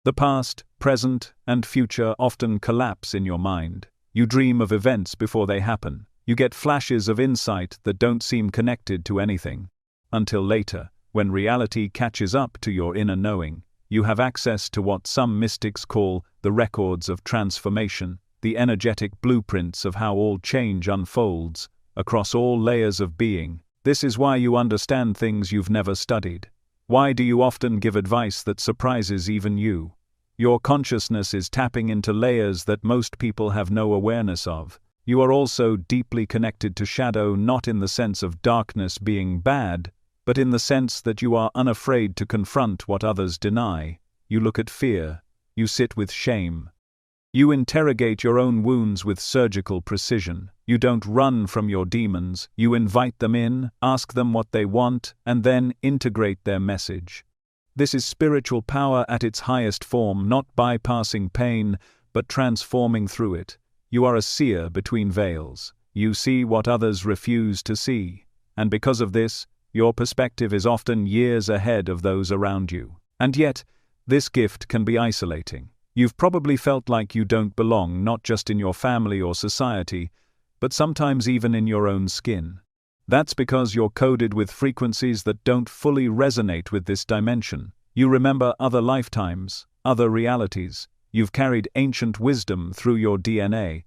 The past, present, and future often collapse in your mind. You dream of events before they happen. You get flashes of insight that don't seem connected to anything. Until later, when reality catches up to your inner knowing, you have access to what some mystics call the records of transformation, the energetic blueprints of how all change unfolds, across all layers of being. This is why you understand things you've never studied. Why do you often give advice that surprises even you? Your consciousness is tapping into layers that most people have no awareness of. You are also deeply connected to shadow, not in the sense of darkness being bad, but in the sense that you are unafraid to confront what others deny. You look at fear. You sit with shame. You interrogate your own wounds with surgical precision. You don't run from your demons. You invite them in, ask them what they want, and then integrate their message. This is spiritual power at its highest form, not bypassing pain, but transforming through it. You are a seer between veils. You see what others refuse to see. And because of this, your perspective is often years ahead of those around you. And yet, this gift can be isolating. You've probably felt like you don't belong, not just in your family or society, but sometimes even in your own skin. That's because you're coded with frequencies that don't fully resonate with this dimension. You remember other lifetimes, other realities. You've carried ancient wisdom through your DNA,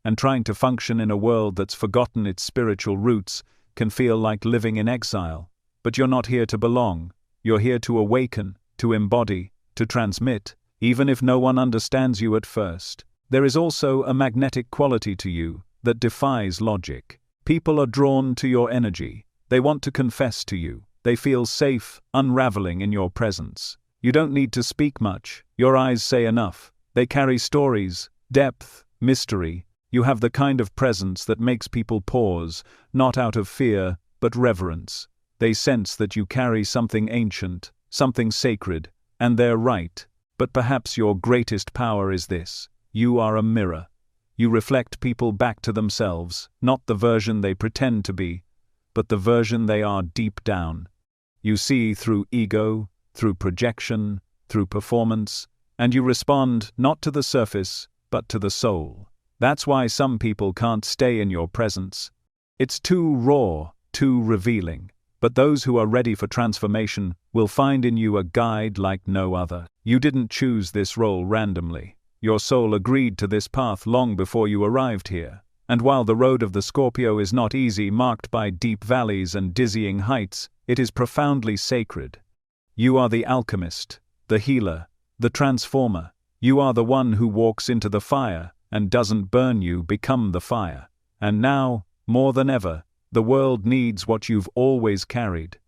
and trying to function in a world that's forgotten its spiritual roots can feel like living in exile. But you're not here to belong. You're here to awaken, to embody, to transmit, even if no one understands you at first. There is also a magnetic quality to you that defies logic. People are drawn to your energy. They want to confess to you. They feel safe, unraveling in your presence. You don't need to speak much. Your eyes say enough. They carry stories, depth, mystery. You have the kind of presence that makes people pause, not out of fear, but reverence. They sense that you carry something ancient, something sacred, and they're right. But perhaps your greatest power is this: you are a mirror. You reflect people back to themselves, not the version they pretend to be, but the version they are deep down. You see through ego, through projection, through performance, and you respond not to the surface, but to the soul. That's why some people can't stay in your presence. It's too raw, too revealing. But those who are ready for transformation will find in you a guide like no other. You didn't choose this role randomly. Your soul agreed to this path long before you arrived here. And while the road of the Scorpio is not easy, marked by deep valleys and dizzying heights, it is profoundly sacred. You are the alchemist, the healer, the transformer. You are the one who walks into the fire and doesn't burn you, become the fire. And now, more than ever, the world needs what you've always carried.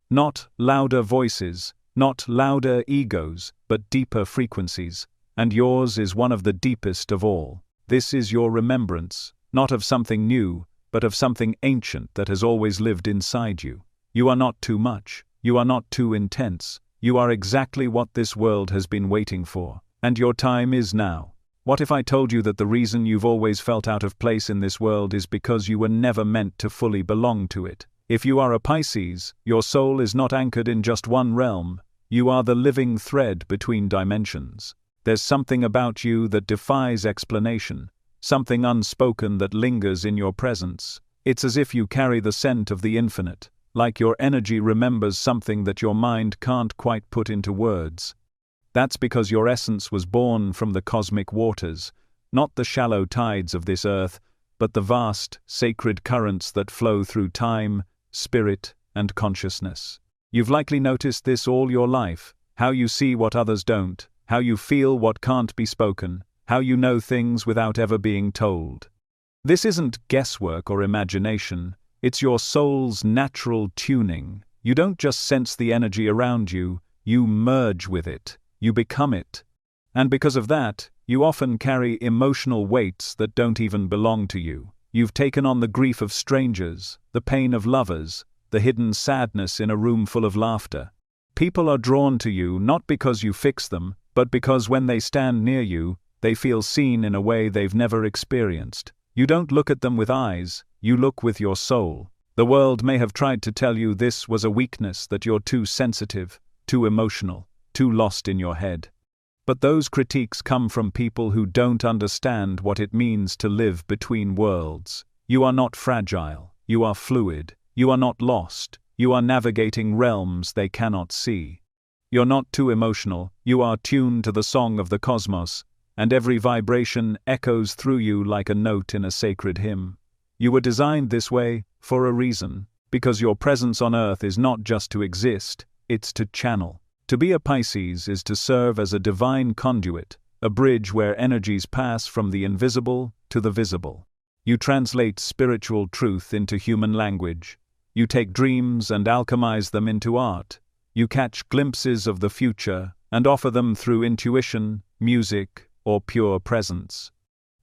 Not louder voices, not louder egos, but deeper frequencies, and yours is one of the deepest of all. This is your remembrance, not of something new, but of something ancient that has always lived inside you. You are not too much, you are not too intense, you are exactly what this world has been waiting for, and your time is now. What if I told you that the reason you've always felt out of place in this world is because you were never meant to fully belong to it? If you are a Pisces, your soul is not anchored in just one realm, you are the living thread between dimensions. There's something about you that defies explanation, something unspoken that lingers in your presence. It's as if you carry the scent of the infinite, like your energy remembers something that your mind can't quite put into words. That's because your essence was born from the cosmic waters, not the shallow tides of this earth, but the vast, sacred currents that flow through time, spirit, and consciousness. You've likely noticed this all your life, how you see what others don't, how you feel what can't be spoken, how you know things without ever being told. This isn't guesswork or imagination, it's your soul's natural tuning. You don't just sense the energy around you, you merge with it, you become it. And because of that, you often carry emotional weights that don't even belong to you. You've taken on the grief of strangers, the pain of lovers, the hidden sadness in a room full of laughter. People are drawn to you not because you fix them, but because when they stand near you, they feel seen in a way they've never experienced. You don't look at them with eyes, you look with your soul. The world may have tried to tell you this was a weakness, that you're too sensitive, too emotional, too lost in your head. But those critiques come from people who don't understand what it means to live between worlds. You are not fragile, you are fluid, you are not lost, you are navigating realms they cannot see. You're not too emotional, you are tuned to the song of the cosmos, and every vibration echoes through you like a note in a sacred hymn. You were designed this way, for a reason, because your presence on Earth is not just to exist, it's to channel. To be a Pisces is to serve as a divine conduit, a bridge where energies pass from the invisible to the visible. You translate spiritual truth into human language. You take dreams and alchemize them into art. You catch glimpses of the future and offer them through intuition, music, or pure presence.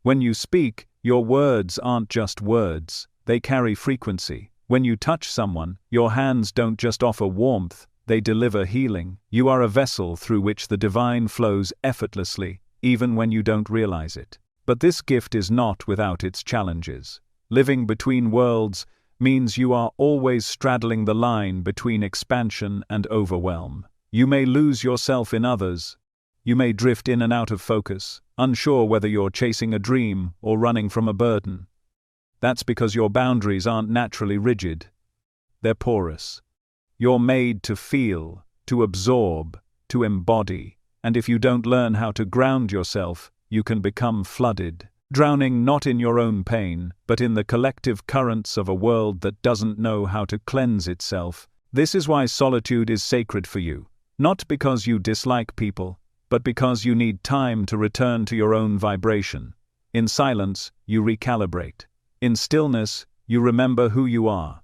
When you speak, your words aren't just words, they carry frequency. When you touch someone, your hands don't just offer warmth, they deliver healing. You are a vessel through which the divine flows effortlessly, even when you don't realize it. But this gift is not without its challenges. Living between worlds means you are always straddling the line between expansion and overwhelm. You may lose yourself in others. You may drift in and out of focus, unsure whether you're chasing a dream or running from a burden. That's because your boundaries aren't naturally rigid. They're porous. You're made to feel, to absorb, to embody, and if you don't learn how to ground yourself, you can become flooded, drowning not in your own pain, but in the collective currents of a world that doesn't know how to cleanse itself. This is why solitude is sacred for you, not because you dislike people, but because you need time to return to your own vibration. In silence, you recalibrate. In stillness, you remember who you are.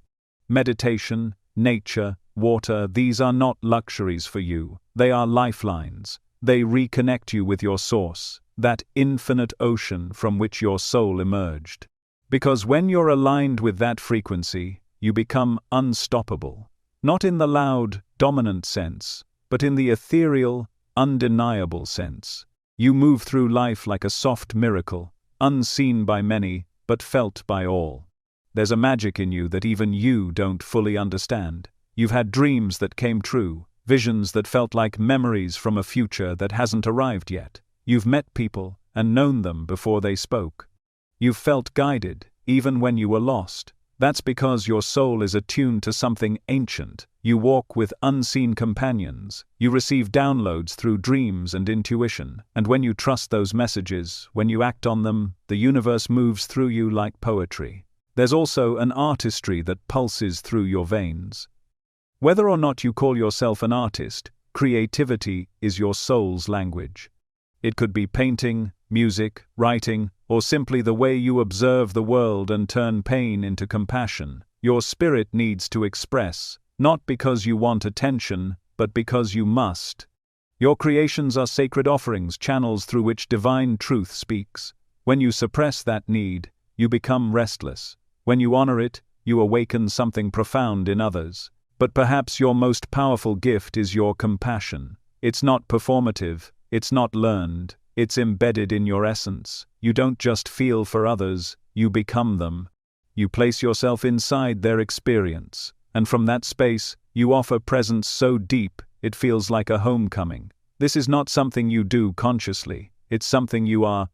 Meditation, nature, water, these are not luxuries for you, they are lifelines. They reconnect you with your source, that infinite ocean from which your soul emerged. Because when you're aligned with that frequency, you become unstoppable. Not in the loud, dominant sense, but in the ethereal, undeniable sense. You move through life like a soft miracle, unseen by many, but felt by all. There's a magic in you that even you don't fully understand. You've had dreams that came true, visions that felt like memories from a future that hasn't arrived yet. You've met people and known them before they spoke. You've felt guided, even when you were lost. That's because your soul is attuned to something ancient. You walk with unseen companions. You receive downloads through dreams and intuition. And when you trust those messages, when you act on them, the universe moves through you like poetry. There's also an artistry that pulses through your veins. Whether or not you call yourself an artist, creativity is your soul's language. It could be painting, music, writing, or simply the way you observe the world and turn pain into compassion. Your spirit needs to express, not because you want attention, but because you must. Your creations are sacred offerings, channels through which divine truth speaks. When you suppress that need, you become restless. When you honor it, you awaken something profound in others. But perhaps your most powerful gift is your compassion. It's not performative, it's not learned, it's embedded in your essence. You don't just feel for others, you become them. You place yourself inside their experience, and from that space, you offer presence so deep, it feels like a homecoming. This is not something you do consciously, it's something you are,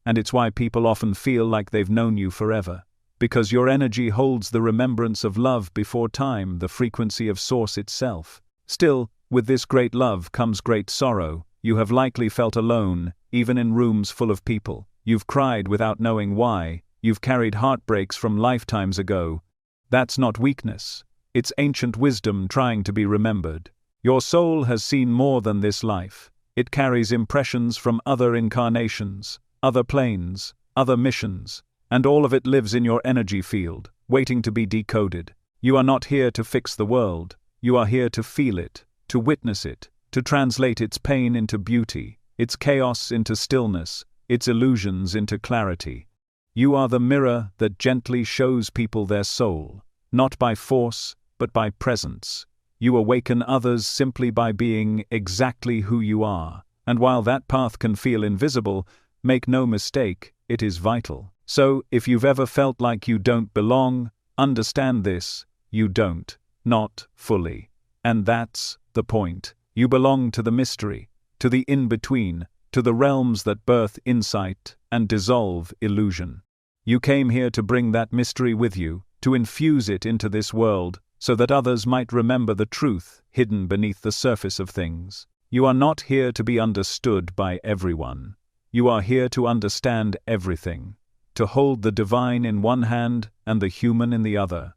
and it's why people often feel like they've known you forever. Because your energy holds the remembrance of love before time, the frequency of source itself. Still, with this great love comes great sorrow. You have likely felt alone, even in rooms full of people. You've cried without knowing why. You've carried heartbreaks from lifetimes ago. That's not weakness. It's ancient wisdom trying to be remembered. Your soul has seen more than this life. It carries impressions from other incarnations, other planes, other missions, and all of it lives in your energy field, waiting to be decoded. You are not here to fix the world. You are here to feel it, to witness it, to translate its pain into beauty, its chaos into stillness, its illusions into clarity. You are the mirror that gently shows people their soul, not by force, but by presence. You awaken others simply by being exactly who you are, and while that path can feel invisible, make no mistake, it is vital. So, if you've ever felt like you don't belong, understand this, you don't, not fully. And that's the point. You belong to the mystery, to the in-between, to the realms that birth insight and dissolve illusion. You came here to bring that mystery with you, to infuse it into this world, so that others might remember the truth hidden beneath the surface of things. You are not here to be understood by everyone. You are here to understand everything, to hold the divine in one hand and the human in the other.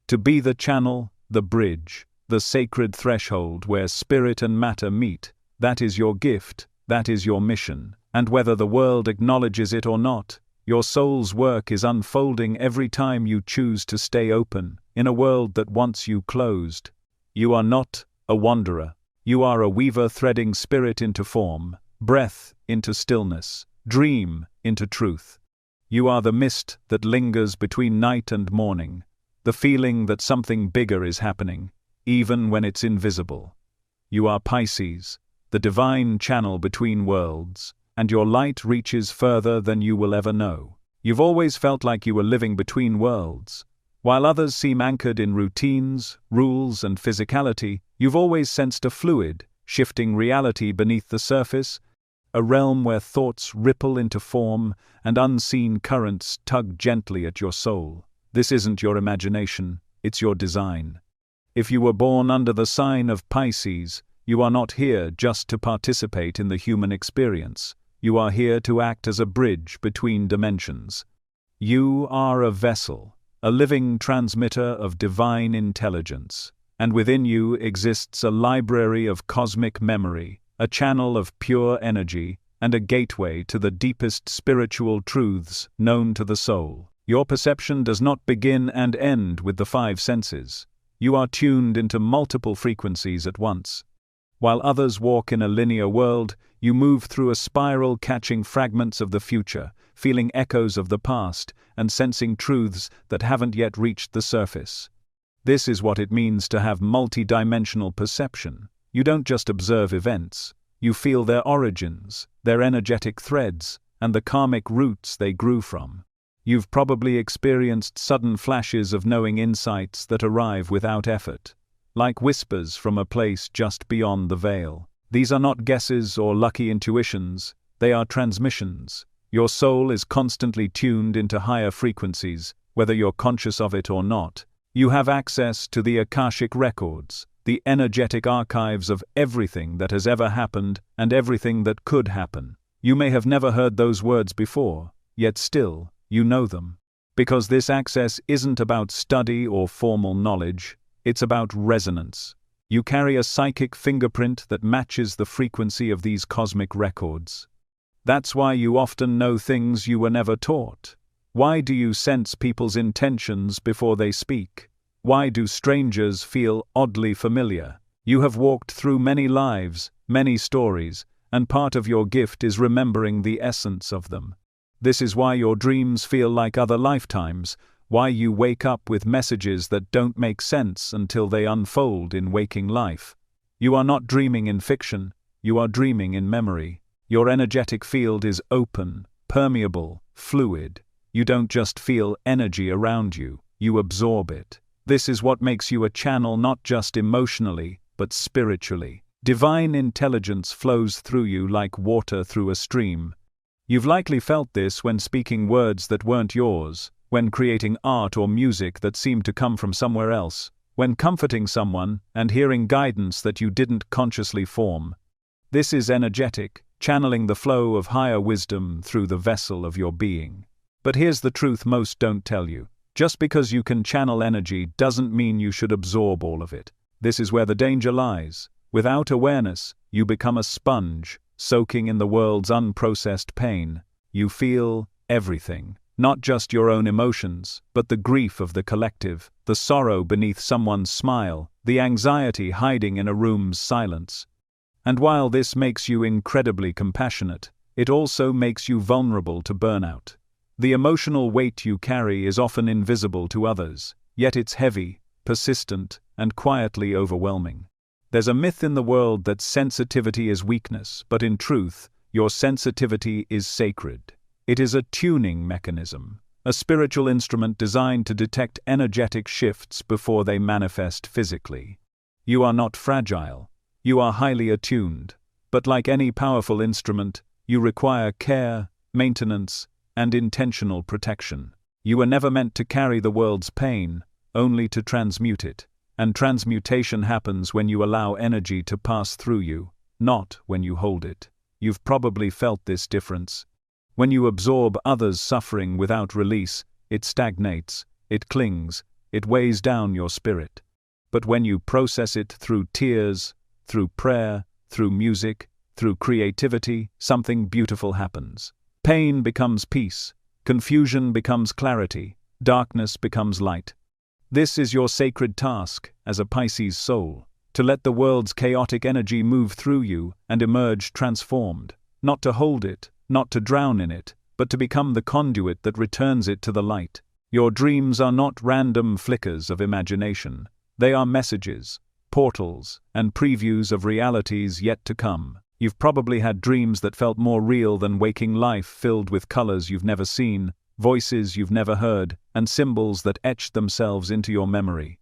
To be the channel, the bridge, the sacred threshold where spirit and matter meet. That is your gift, that is your mission, and whether the world acknowledges it or not, your soul's work is unfolding every time you choose to stay open, in a world that wants you closed. You are not a wanderer. You are a weaver threading spirit into form, breath into stillness, dream into truth. You are the mist that lingers between night and morning, the feeling that something bigger is happening, even when it's invisible. You are Pisces, the divine channel between worlds, and your light reaches further than you will ever know. You've always felt like you were living between worlds. While others seem anchored in routines, rules, and physicality, you've always sensed a fluid, shifting reality beneath the surface, a realm where thoughts ripple into form and unseen currents tug gently at your soul. This isn't your imagination, it's your design. If you were born under the sign of Pisces, you are not here just to participate in the human experience. You are here to act as a bridge between dimensions. You are a vessel, a living transmitter of divine intelligence, and within you exists a library of cosmic memory, a channel of pure energy, and a gateway to the deepest spiritual truths known to the soul. Your perception does not begin and end with the five senses. You are tuned into multiple frequencies at once. While others walk in a linear world, you move through a spiral catching fragments of the future, feeling echoes of the past, and sensing truths that haven't yet reached the surface. This is what it means to have multi-dimensional perception. You don't just observe events, you feel their origins, their energetic threads, and the karmic roots they grew from. You've probably experienced sudden flashes of knowing insights that arrive without effort, like whispers from a place just beyond the veil. These are not guesses or lucky intuitions, they are transmissions. Your soul is constantly tuned into higher frequencies, whether you're conscious of it or not. You have access to the Akashic records, the energetic archives of everything that has ever happened and everything that could happen. You may have never heard those words before, yet still, you know them. Because this access isn't about study or formal knowledge, it's about resonance. You carry a psychic fingerprint that matches the frequency of these cosmic records. That's why you often know things you were never taught. Why do you sense people's intentions before they speak? Why do strangers feel oddly familiar? You have walked through many lives, many stories, and part of your gift is remembering the essence of them. This is why your dreams feel like other lifetimes, why you wake up with messages that don't make sense until they unfold in waking life. You are not dreaming in fiction, you are dreaming in memory. Your energetic field is open, permeable, fluid. You don't just feel energy around you, you absorb it. This is what makes you a channel not just emotionally, but spiritually. Divine intelligence flows through you like water through a stream. You've likely felt this when speaking words that weren't yours, when creating art or music that seemed to come from somewhere else, when comforting someone and hearing guidance that you didn't consciously form. This is energetic, channeling the flow of higher wisdom through the vessel of your being. But here's the truth most don't tell you. Just because you can channel energy doesn't mean you should absorb all of it. This is where the danger lies. Without awareness, you become a sponge, soaking in the world's unprocessed pain. You feel everything, not just your own emotions, but the grief of the collective, the sorrow beneath someone's smile, the anxiety hiding in a room's silence. And while this makes you incredibly compassionate, it also makes you vulnerable to burnout. The emotional weight you carry is often invisible to others, yet it's heavy, persistent, and quietly overwhelming. There's a myth in the world that sensitivity is weakness, but in truth, your sensitivity is sacred. It is a tuning mechanism, a spiritual instrument designed to detect energetic shifts before they manifest physically. You are not fragile. You are highly attuned, but like any powerful instrument, you require care, maintenance, and intentional protection. You were never meant to carry the world's pain, only to transmute it. And transmutation happens when you allow energy to pass through you, not when you hold it. You've probably felt this difference. When you absorb others' suffering without release, it stagnates, it clings, it weighs down your spirit. But when you process it through tears, through prayer, through music, through creativity, something beautiful happens. Pain becomes peace, confusion becomes clarity, darkness becomes light. This is your sacred task, as a Pisces soul, to let the world's chaotic energy move through you and emerge transformed, not to hold it, not to drown in it, but to become the conduit that returns it to the light. Your dreams are not random flickers of imagination. They are messages, portals, and previews of realities yet to come. You've probably had dreams that felt more real than waking life, filled with colors you've never seen, voices you've never heard, and symbols that etched themselves into your memory.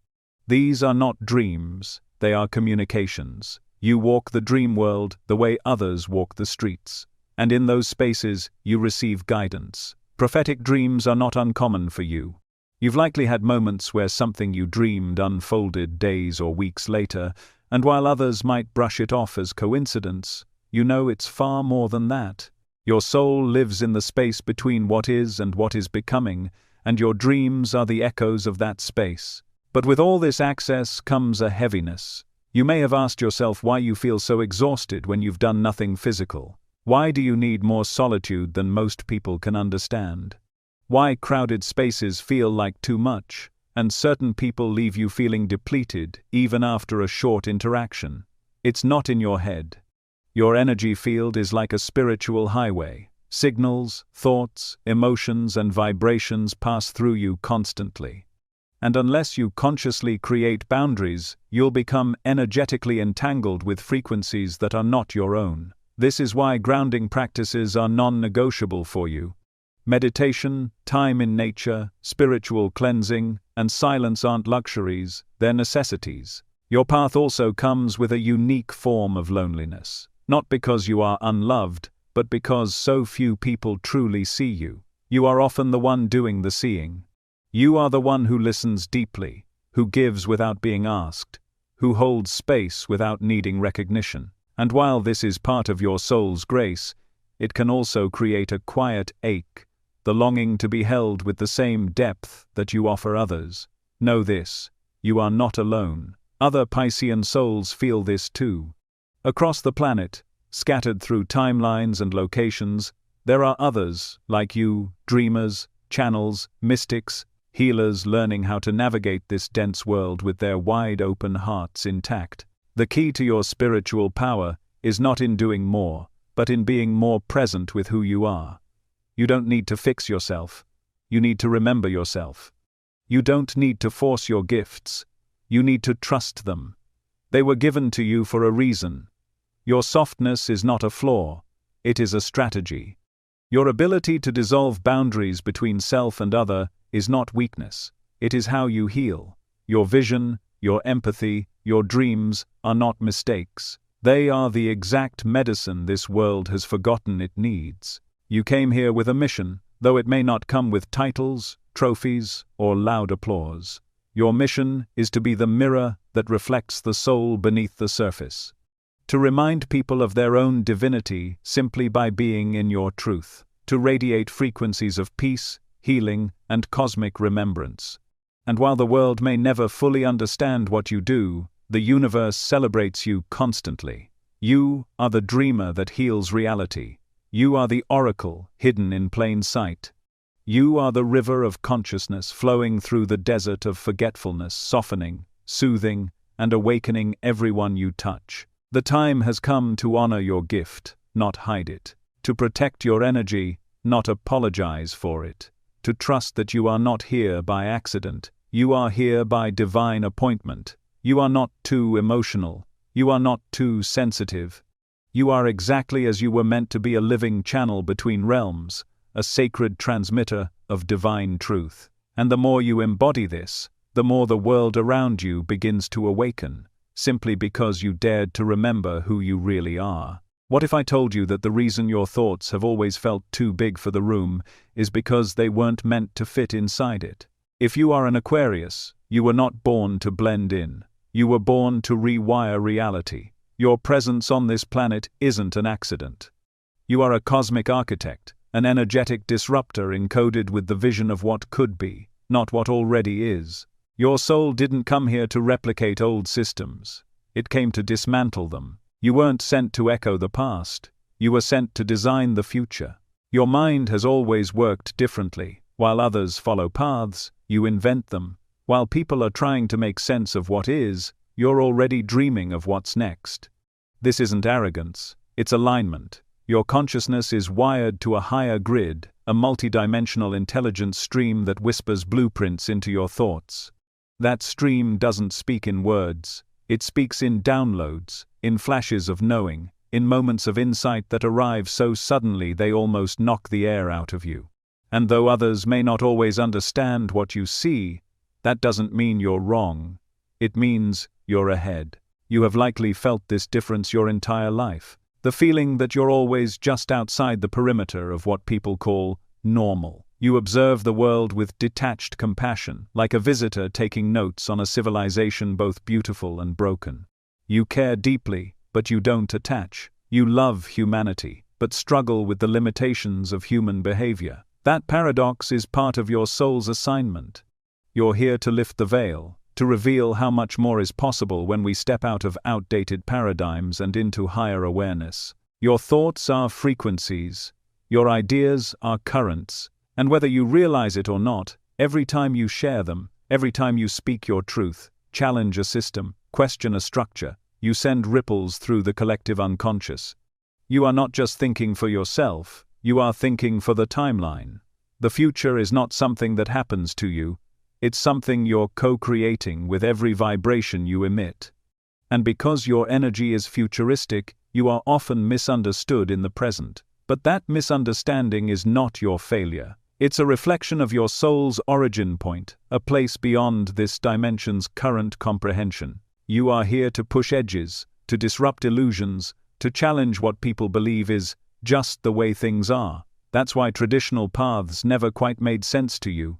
These are not dreams, they are communications. You walk the dream world the way others walk the streets. And in those spaces, you receive guidance. Prophetic dreams are not uncommon for you. You've likely had moments where something you dreamed unfolded days or weeks later, and while others might brush it off as coincidence, you know it's far more than that. Your soul lives in the space between what is and what is becoming, and your dreams are the echoes of that space. But with all this access comes a heaviness. You may have asked yourself why you feel so exhausted when you've done nothing physical. Why do you need more solitude than most people can understand? Why crowded spaces feel like too much, and certain people leave you feeling depleted even after a short interaction? It's not in your head. Your energy field is like a spiritual highway. Signals, thoughts, emotions, and vibrations pass through you constantly. And unless you consciously create boundaries, you'll become energetically entangled with frequencies that are not your own. This is why grounding practices are non-negotiable for you. Meditation, time in nature, spiritual cleansing, and silence aren't luxuries, they're necessities. Your path also comes with a unique form of loneliness. Not because you are unloved, but because so few people truly see you. You are often the one doing the seeing. You are the one who listens deeply, who gives without being asked, who holds space without needing recognition. And while this is part of your soul's grace, it can also create a quiet ache, the longing to be held with the same depth that you offer others. Know this, you are not alone. Other Piscean souls feel this too. Across the planet, scattered through timelines and locations. There are others, like you, dreamers, channels, mystics, healers learning how to navigate this dense world with their wide-open hearts intact. The key to your spiritual power is not in doing more, but in being more present with who you are. You don't need to fix yourself. You need to remember yourself. You don't need to force your gifts. You need to trust them. They were given to you for a reason. Your softness is not a flaw. It is a strategy. Your ability to dissolve boundaries between self and other is not weakness. It is how you heal. Your vision, your empathy, your dreams are not mistakes. They are the exact medicine this world has forgotten it needs. You came here with a mission, though it may not come with titles, trophies, or loud applause. Your mission is to be the mirror that reflects the soul beneath the surface. To remind people of their own divinity simply by being in your truth. To radiate frequencies of peace, healing, and cosmic remembrance. And while the world may never fully understand what you do, the universe celebrates you constantly. You are the dreamer that heals reality. You are the oracle hidden in plain sight. You are the river of consciousness flowing through the desert of forgetfulness, softening, soothing, and awakening everyone you touch. The time has come to honor your gift, not hide it. To protect your energy, not apologize for it. To trust that you are not here by accident. You are here by divine appointment. You are not too emotional. You are not too sensitive. You are exactly as you were meant to be, a living channel between realms, a sacred transmitter of divine truth. And the more you embody this, the more the world around you begins to awaken, simply because you dared to remember who you really are. What if I told you that the reason your thoughts have always felt too big for the room is because they weren't meant to fit inside it? If you are an Aquarius, you were not born to blend in. You were born to rewire reality. Your presence on this planet isn't an accident. You are a cosmic architect, an energetic disruptor encoded with the vision of what could be, not what already is. Your soul didn't come here to replicate old systems. It came to dismantle them. You weren't sent to echo the past. You were sent to design the future. Your mind has always worked differently. While others follow paths, you invent them. While people are trying to make sense of what is, you're already dreaming of what's next. This isn't arrogance, it's alignment. Your consciousness is wired to a higher grid, a multidimensional intelligence stream that whispers blueprints into your thoughts. That stream doesn't speak in words. It speaks in downloads, in flashes of knowing, in moments of insight that arrive so suddenly they almost knock the air out of you. And though others may not always understand what you see, that doesn't mean you're wrong. It means you're ahead. You have likely felt this difference your entire life. The feeling that you're always just outside the perimeter of what people call normal. You observe the world with detached compassion, like a visitor taking notes on a civilization both beautiful and broken. You care deeply, but you don't attach. You love humanity, but struggle with the limitations of human behavior. That paradox is part of your soul's assignment. You're here to lift the veil, to reveal how much more is possible when we step out of outdated paradigms and into higher awareness. Your thoughts are frequencies. Your ideas are currents. And whether you realize it or not, every time you share them, every time you speak your truth, challenge a system, question a structure, you send ripples through the collective unconscious. You are not just thinking for yourself, you are thinking for the timeline. The future is not something that happens to you. It's something you're co-creating with every vibration you emit. And because your energy is futuristic, you are often misunderstood in the present. But that misunderstanding is not your failure. It's a reflection of your soul's origin point, a place beyond this dimension's current comprehension. You are here to push edges, to disrupt illusions, to challenge what people believe is just the way things are. That's why traditional paths never quite made sense to you.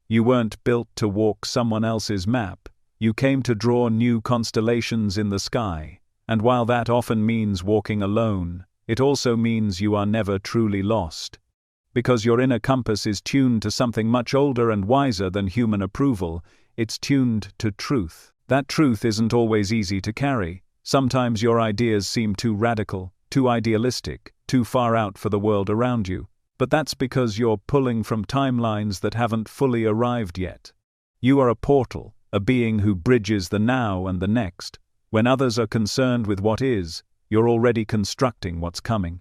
You weren't built to walk someone else's map. You came to draw new constellations in the sky. And while that often means walking alone, it also means you are never truly lost. Because your inner compass is tuned to something much older and wiser than human approval, it's tuned to truth. That truth isn't always easy to carry. Sometimes your ideas seem too radical, too idealistic, too far out for the world around you. But that's because you're pulling from timelines that haven't fully arrived yet. You are a portal, a being who bridges the now and the next. When others are concerned with what is, you're already constructing what's coming.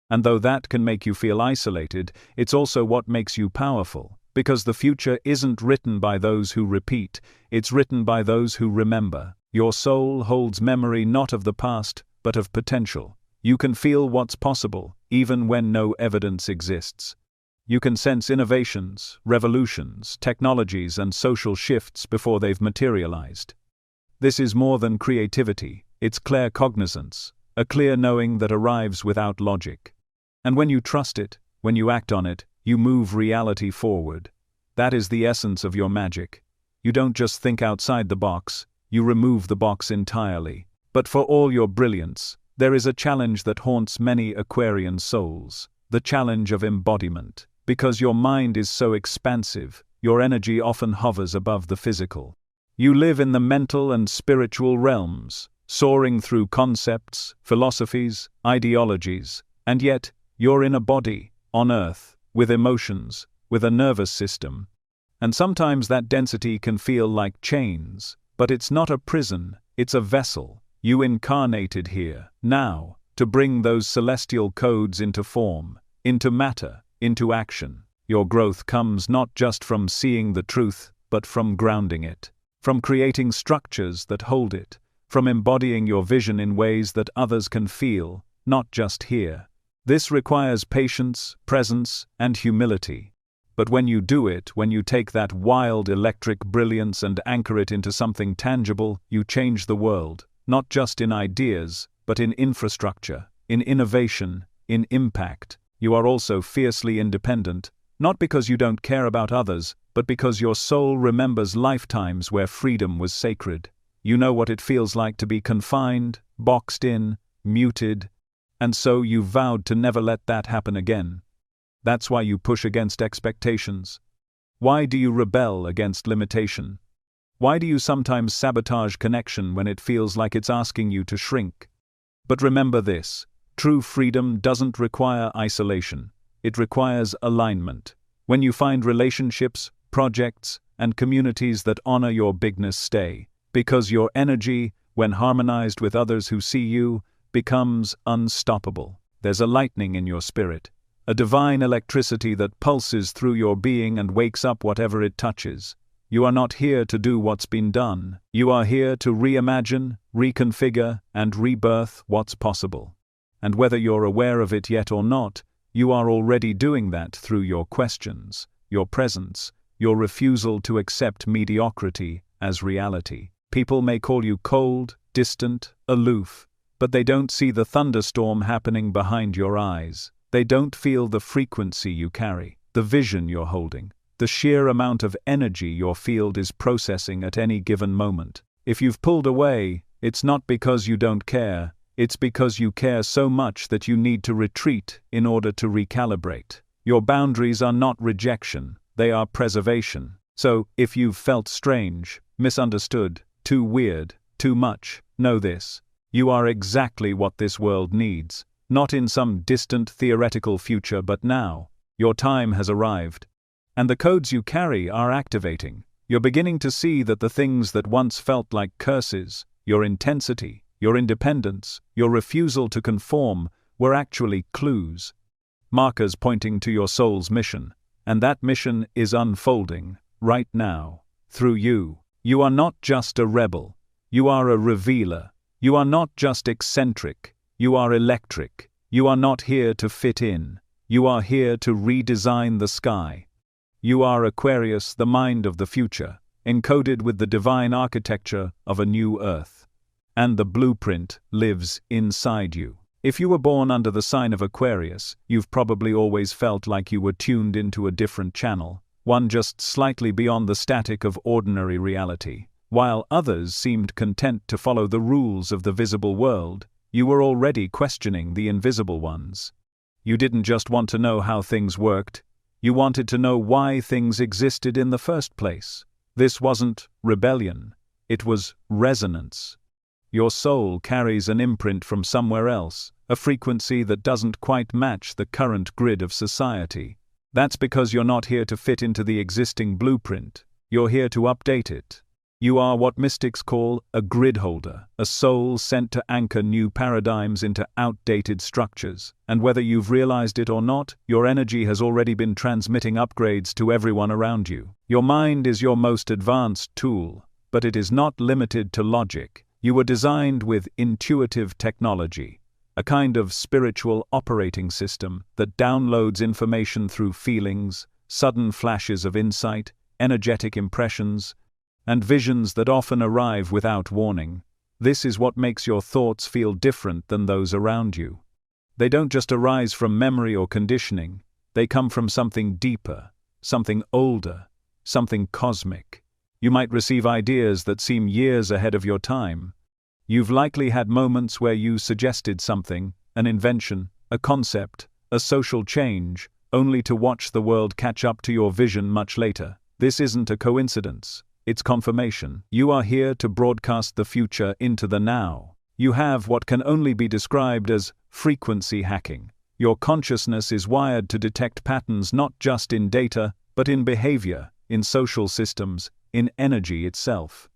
And though that can make you feel isolated, it's also what makes you powerful, because the future isn't written by those who repeat, it's written by those who remember. Your soul holds memory not of the past, but of potential. You can feel what's possible, even when no evidence exists. You can sense innovations, revolutions, technologies, and social shifts before they've materialized. This is more than creativity, it's claircognizance, a clear knowing that arrives without logic. And when you trust it, when you act on it, you move reality forward. That is the essence of your magic. You don't just think outside the box, you remove the box entirely. But for all your brilliance, there is a challenge that haunts many Aquarian souls, the challenge of embodiment. Because your mind is so expansive, your energy often hovers above the physical. You live in the mental and spiritual realms, soaring through concepts, philosophies, ideologies, and yet, you're in a body, on Earth, with emotions, with a nervous system. And sometimes that density can feel like chains, but it's not a prison, it's a vessel. You incarnated here, now, to bring those celestial codes into form, into matter, into action. Your growth comes not just from seeing the truth, but from grounding it, from creating structures that hold it, from embodying your vision in ways that others can feel, not just hear. This requires patience, presence, and humility. But when you do it, when you take that wild electric brilliance and anchor it into something tangible, you change the world. Not just in ideas, but in infrastructure, in innovation, in impact. You are also fiercely independent, not because you don't care about others, but because your soul remembers lifetimes where freedom was sacred. You know what it feels like to be confined, boxed in, muted, and so you vowed to never let that happen again. That's why you push against expectations. Why do you rebel against limitation? Why do you sometimes sabotage connection when it feels like it's asking you to shrink? But remember this, true freedom doesn't require isolation. It requires alignment. When you find relationships, projects, and communities that honor your bigness, stay. Because your energy, when harmonized with others who see you, becomes unstoppable. There's a lightning in your spirit, a divine electricity that pulses through your being and wakes up whatever it touches. You are not here to do what's been done. You are here to reimagine, reconfigure, and rebirth what's possible. And whether you're aware of it yet or not, you are already doing that through your questions, your presence, your refusal to accept mediocrity as reality. People may call you cold, distant, aloof, but they don't see the thunderstorm happening behind your eyes. They don't feel the frequency you carry, the vision you're holding, the sheer amount of energy your field is processing at any given moment. If you've pulled away, it's not because you don't care, it's because you care so much that you need to retreat in order to recalibrate. Your boundaries are not rejection, they are preservation. So, if you've felt strange, misunderstood, too weird, too much, know this. You are exactly what this world needs, not in some distant theoretical future but now. Your time has arrived. And the codes you carry are activating. You're beginning to see that the things that once felt like curses, your intensity, your independence, your refusal to conform, were actually clues. Markers pointing to your soul's mission. And that mission is unfolding, right now, through you. You are not just a rebel. You are a revealer. You are not just eccentric. You are electric. You are not here to fit in. You are here to redesign the sky. You are Aquarius, the mind of the future, encoded with the divine architecture of a new earth. And the blueprint lives inside you. If you were born under the sign of Aquarius, you've probably always felt like you were tuned into a different channel, one just slightly beyond the static of ordinary reality. While others seemed content to follow the rules of the visible world, you were already questioning the invisible ones. You didn't just want to know how things worked, you wanted to know why things existed in the first place. This wasn't rebellion, it was resonance. Your soul carries an imprint from somewhere else, a frequency that doesn't quite match the current grid of society. That's because you're not here to fit into the existing blueprint, you're here to update it. You are what mystics call a grid holder, a soul sent to anchor new paradigms into outdated structures. And whether you've realized it or not, your energy has already been transmitting upgrades to everyone around you. Your mind is your most advanced tool, but it is not limited to logic. You were designed with intuitive technology, a kind of spiritual operating system that downloads information through feelings, sudden flashes of insight, energetic impressions, and visions that often arrive without warning. This is what makes your thoughts feel different than those around you. They don't just arise from memory or conditioning, they come from something deeper, something older, something cosmic. You might receive ideas that seem years ahead of your time. You've likely had moments where you suggested something, an invention, a concept, a social change, only to watch the world catch up to your vision much later. This isn't a coincidence. It's confirmation. You are here to broadcast the future into the now. You have what can only be described as frequency hacking. Your consciousness is wired to detect patterns not just in data, but in behavior, in social systems, in energy itself.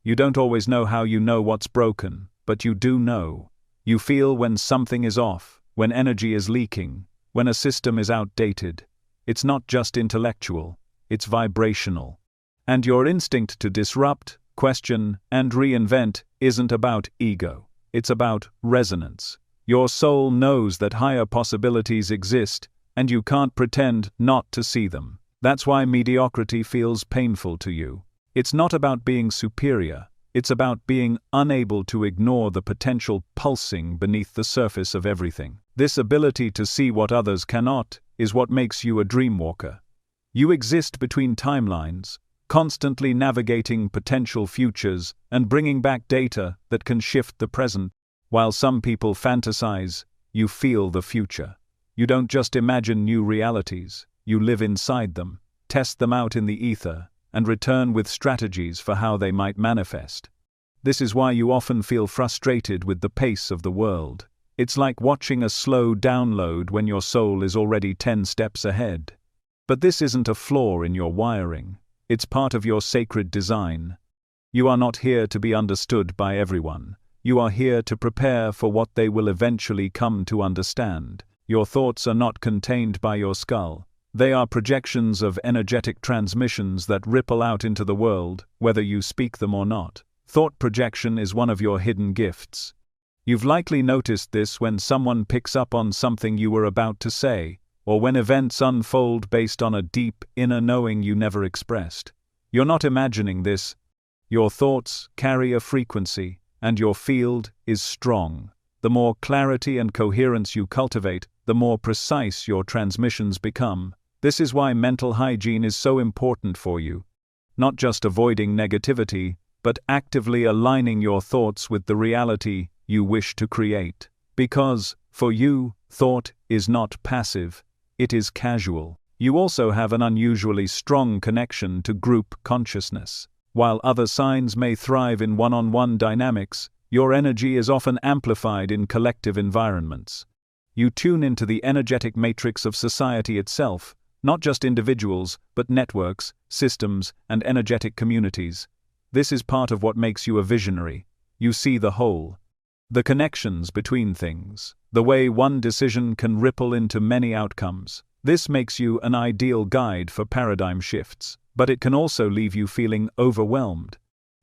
You don't always know how you know what's broken, but you do know. You feel when something is off, when energy is leaking, when a system is outdated. It's not just intellectual, it's vibrational. And your instinct to disrupt, question, and reinvent isn't about ego. It's about resonance. Your soul knows that higher possibilities exist, and you can't pretend not to see them. That's why mediocrity feels painful to you. It's not about being superior, it's about being unable to ignore the potential pulsing beneath the surface of everything. This ability to see what others cannot is what makes you a dreamwalker. You exist between timelines, constantly navigating potential futures and bringing back data that can shift the present. While some people fantasize, you feel the future. You don't just imagine new realities, you live inside them, test them out in the ether, and return with strategies for how they might manifest. This is why you often feel frustrated with the pace of the world. It's like watching a slow download when your soul is already 10 steps ahead. But this isn't a flaw in your wiring. It's part of your sacred design. You are not here to be understood by everyone. You are here to prepare for what they will eventually come to understand. Your thoughts are not contained by your skull. They are projections of energetic transmissions that ripple out into the world, whether you speak them or not. Thought projection is one of your hidden gifts. You've likely noticed this when someone picks up on something you were about to say, or when events unfold based on a deep inner knowing you never expressed. You're not imagining this. Your thoughts carry a frequency, and your field is strong. The more clarity and coherence you cultivate, the more precise your transmissions become. This is why mental hygiene is so important for you. Not just avoiding negativity, but actively aligning your thoughts with the reality you wish to create. Because, for you, thought is not passive. It is casual. You also have an unusually strong connection to group consciousness. While other signs may thrive in one-on-one dynamics, your energy is often amplified in collective environments. You tune into the energetic matrix of society itself, not just individuals, but networks, systems, and energetic communities. This is part of what makes you a visionary. You see the whole. The connections between things. The way one decision can ripple into many outcomes. This makes you an ideal guide for paradigm shifts, but it can also leave you feeling overwhelmed.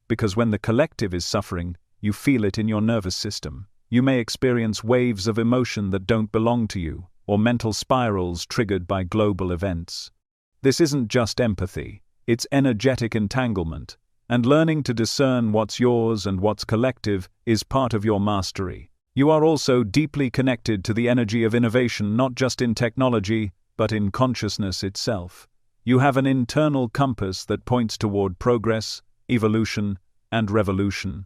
Because when the collective is suffering, you feel it in your nervous system. You may experience waves of emotion that don't belong to you, or mental spirals triggered by global events. This isn't just empathy, it's energetic entanglement, and learning to discern what's yours and what's collective is part of your mastery. You are also deeply connected to the energy of innovation, not just in technology, but in consciousness itself. You have an internal compass that points toward progress, evolution, and revolution.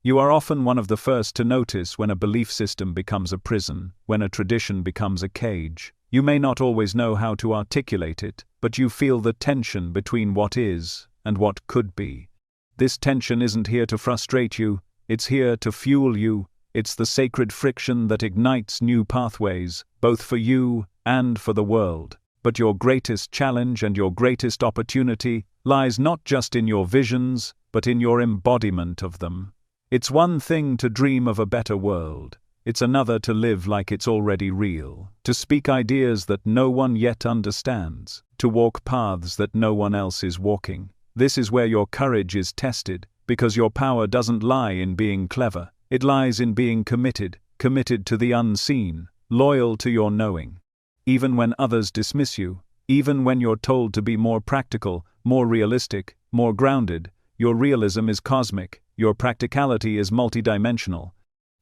You are often one of the first to notice when a belief system becomes a prison, when a tradition becomes a cage. You may not always know how to articulate it, but you feel the tension between what is and what could be. This tension isn't here to frustrate you, it's here to fuel you, It's the sacred friction that ignites new pathways, both for you and for the world. But your greatest challenge and your greatest opportunity lies not just in your visions, but in your embodiment of them. It's one thing to dream of a better world. It's another to live like it's already real, to speak ideas that no one yet understands, to walk paths that no one else is walking. This is where your courage is tested, because your power doesn't lie in being clever. It lies in being committed to the unseen, loyal to your knowing. Even when others dismiss you, even when you're told to be more practical, more realistic, more grounded, your realism is cosmic, your practicality is multidimensional.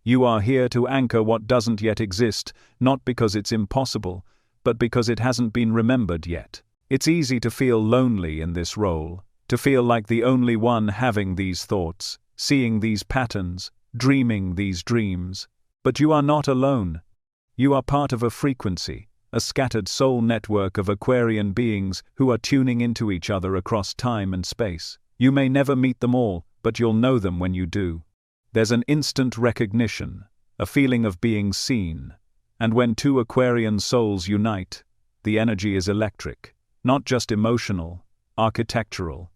You are here to anchor what doesn't yet exist, not because it's impossible, but because it hasn't been remembered yet. It's easy to feel lonely in this role, to feel like the only one having these thoughts, seeing these patterns, dreaming these dreams. But you are not alone. You are part of a frequency, a scattered soul network of Aquarian beings who are tuning into each other across time and space. You may never meet them all, but you'll know them when you do. There's an instant recognition, a feeling of being seen. And when two Aquarian souls unite, the energy is electric, not just emotional, architectural.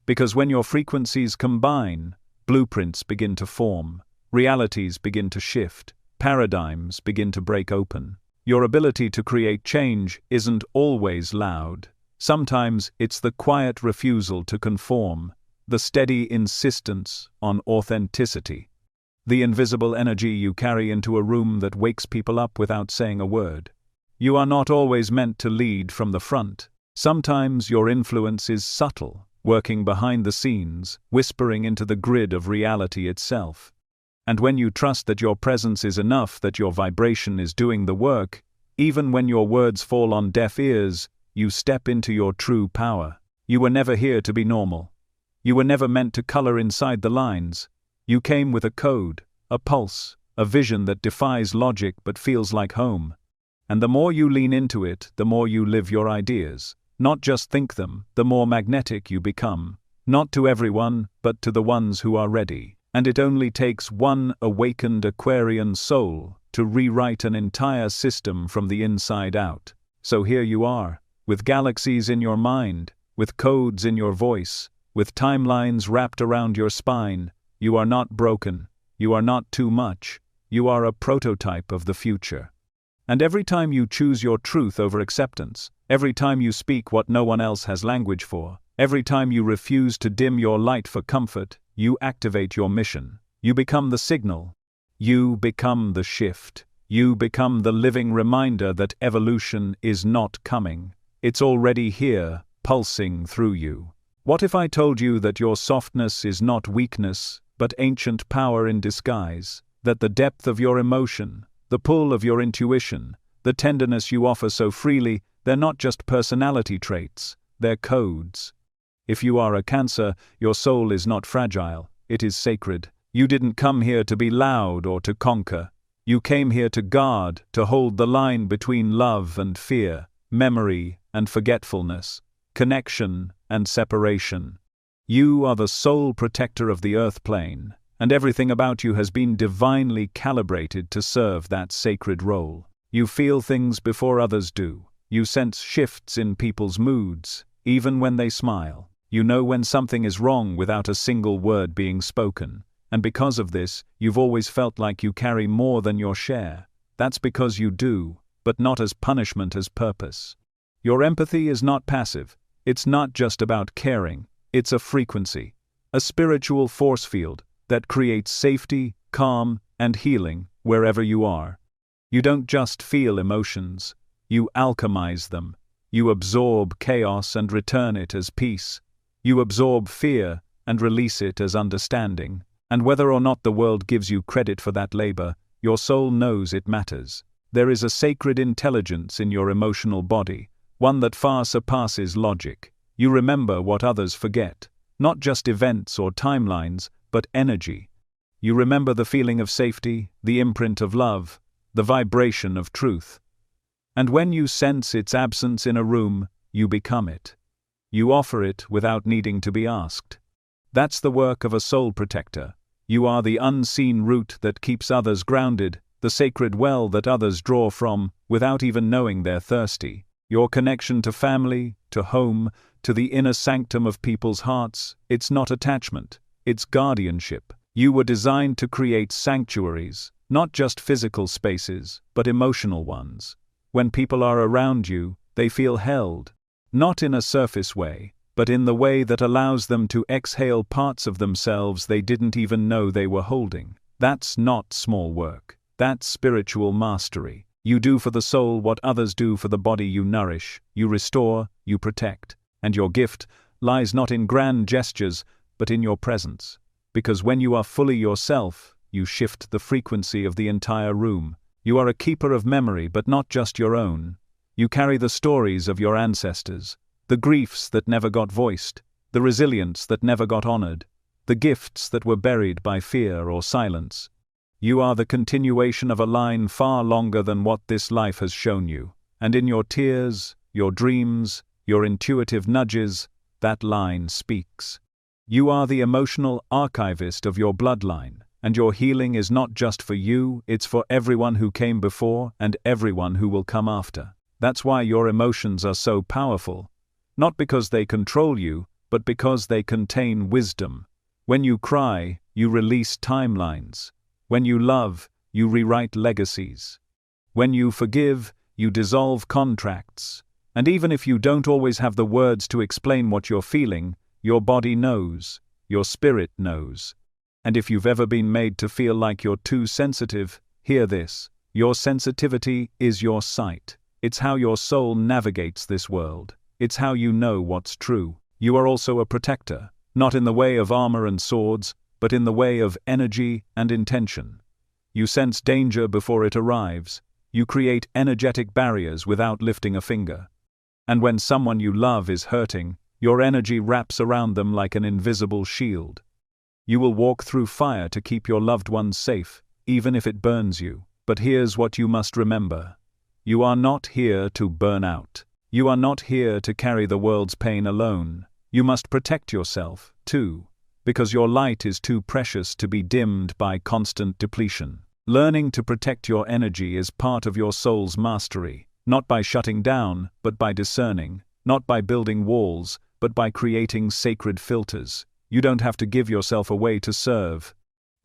Because when your frequencies combine, blueprints begin to form, realities begin to shift, paradigms begin to break open. Your ability to create change isn't always loud. Sometimes it's the quiet refusal to conform, the steady insistence on authenticity. The invisible energy you carry into a room that wakes people up without saying a word. You are not always meant to lead from the front. Sometimes your influence is subtle, working behind the scenes, whispering into the grid of reality itself. And when you trust that your presence is enough, that your vibration is doing the work, even when your words fall on deaf ears, you step into your true power. You were never here to be normal. You were never meant to color inside the lines. You came with a code, a pulse, a vision that defies logic but feels like home. And the more you lean into it, the more you live your ideas. Not just think them, the more magnetic you become. Not to everyone, but to the ones who are ready. And it only takes one awakened Aquarian soul to rewrite an entire system from the inside out. So here you are, with galaxies in your mind, with codes in your voice, with timelines wrapped around your spine. You are not broken. You are not too much. You are a prototype of the future. And every time you choose your truth over acceptance, every time you speak what no one else has language for, every time you refuse to dim your light for comfort, you activate your mission. You become the signal. You become the shift. You become the living reminder that evolution is not coming. It's already here, pulsing through you. What if I told you that your softness is not weakness, but ancient power in disguise? That the depth of your emotion, the pull of your intuition, the tenderness you offer so freely, they're not just personality traits, they're codes. If you are a Cancer, your soul is not fragile, it is sacred. You didn't come here to be loud or to conquer. You came here to guard, to hold the line between love and fear, memory and forgetfulness, connection and separation. You are the sole protector of the earth plane, and everything about you has been divinely calibrated to serve that sacred role. You feel things before others do. You sense shifts in people's moods, even when they smile. You know when something is wrong without a single word being spoken. And because of this, you've always felt like you carry more than your share. That's because you do, but not as punishment, as purpose. Your empathy is not passive. It's not just about caring. It's a frequency, a spiritual force field that creates safety, calm, and healing wherever you are. You don't just feel emotions. You alchemize them. You absorb chaos and return it as peace. You absorb fear and release it as understanding. And whether or not the world gives you credit for that labor, your soul knows it matters. There is a sacred intelligence in your emotional body, one that far surpasses logic. You remember what others forget, not just events or timelines, but energy. You remember the feeling of safety, the imprint of love, the vibration of truth. And when you sense its absence in a room, you become it. You offer it without needing to be asked. That's the work of a soul protector. You are the unseen root that keeps others grounded, the sacred well that others draw from, without even knowing they're thirsty. Your connection to family, to home, to the inner sanctum of people's hearts, it's not attachment, it's guardianship. You were designed to create sanctuaries, not just physical spaces, but emotional ones. When people are around you, they feel held. Not in a surface way, but in the way that allows them to exhale parts of themselves they didn't even know they were holding. That's not small work. That's spiritual mastery. You do for the soul what others do for the body. You nourish, you restore, you protect. And your gift lies not in grand gestures, but in your presence. Because when you are fully yourself, you shift the frequency of the entire room. You are a keeper of memory, but not just your own. You carry the stories of your ancestors, the griefs that never got voiced, the resilience that never got honored, the gifts that were buried by fear or silence. You are the continuation of a line far longer than what this life has shown you. And in your tears, your dreams, your intuitive nudges, that line speaks. You are the emotional archivist of your bloodline, and your healing is not just for you, it's for everyone who came before and everyone who will come after. That's why your emotions are so powerful. Not because they control you, but because they contain wisdom. When you cry, you release timelines. When you love, you rewrite legacies. When you forgive, you dissolve contracts. And even if you don't always have the words to explain what you're feeling, your body knows, your spirit knows. And if you've ever been made to feel like you're too sensitive, hear this. Your sensitivity is your sight. It's how your soul navigates this world. It's how you know what's true. You are also a protector, not in the way of armor and swords, but in the way of energy and intention. You sense danger before it arrives. You create energetic barriers without lifting a finger. And when someone you love is hurting, your energy wraps around them like an invisible shield. You will walk through fire to keep your loved ones safe, even if it burns you. But here's what you must remember. You are not here to burn out. You are not here to carry the world's pain alone. You must protect yourself, too, because your light is too precious to be dimmed by constant depletion. Learning to protect your energy is part of your soul's mastery, not by shutting down, but by discerning, not by building walls, but by creating sacred filters. You don't have to give yourself away to serve.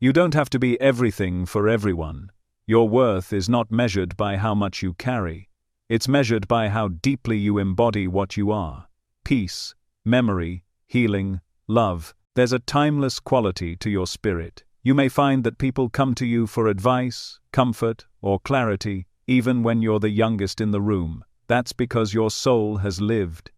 You don't have to be everything for everyone. Your worth is not measured by how much you carry. It's measured by how deeply you embody what you are. Peace, memory, healing, love. There's a timeless quality to your spirit. You may find that people come to you for advice, comfort, or clarity, even when you're the youngest in the room. That's because your soul has lived.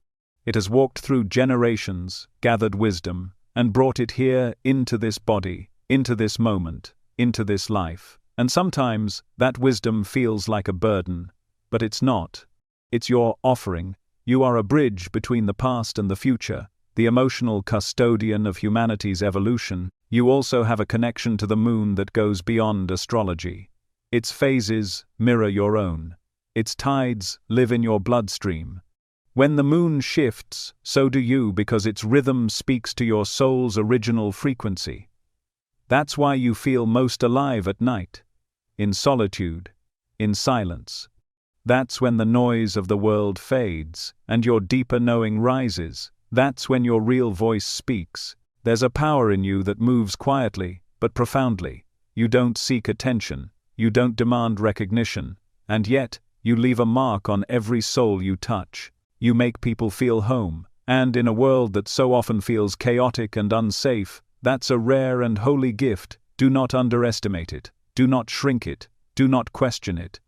It has walked through generations, gathered wisdom, and brought it here into this body, into this moment, into this life. And sometimes that wisdom feels like a burden, but it's not. It's your offering. You are a bridge between the past and the future, the emotional custodian of humanity's evolution. You also have a connection to the moon that goes beyond astrology. Its phases mirror your own. Its tides live in your bloodstream. When the moon shifts, so do you, because its rhythm speaks to your soul's original frequency. That's why you feel most alive at night. In solitude, in silence. That's when the noise of the world fades, and your deeper knowing rises. That's when your real voice speaks. There's a power in you that moves quietly, but profoundly. You don't seek attention, you don't demand recognition, and yet, you leave a mark on every soul you touch. You make people feel home, and in a world that so often feels chaotic and unsafe, that's a rare and holy gift. Do not underestimate it. Do not shrink it. Do not question it.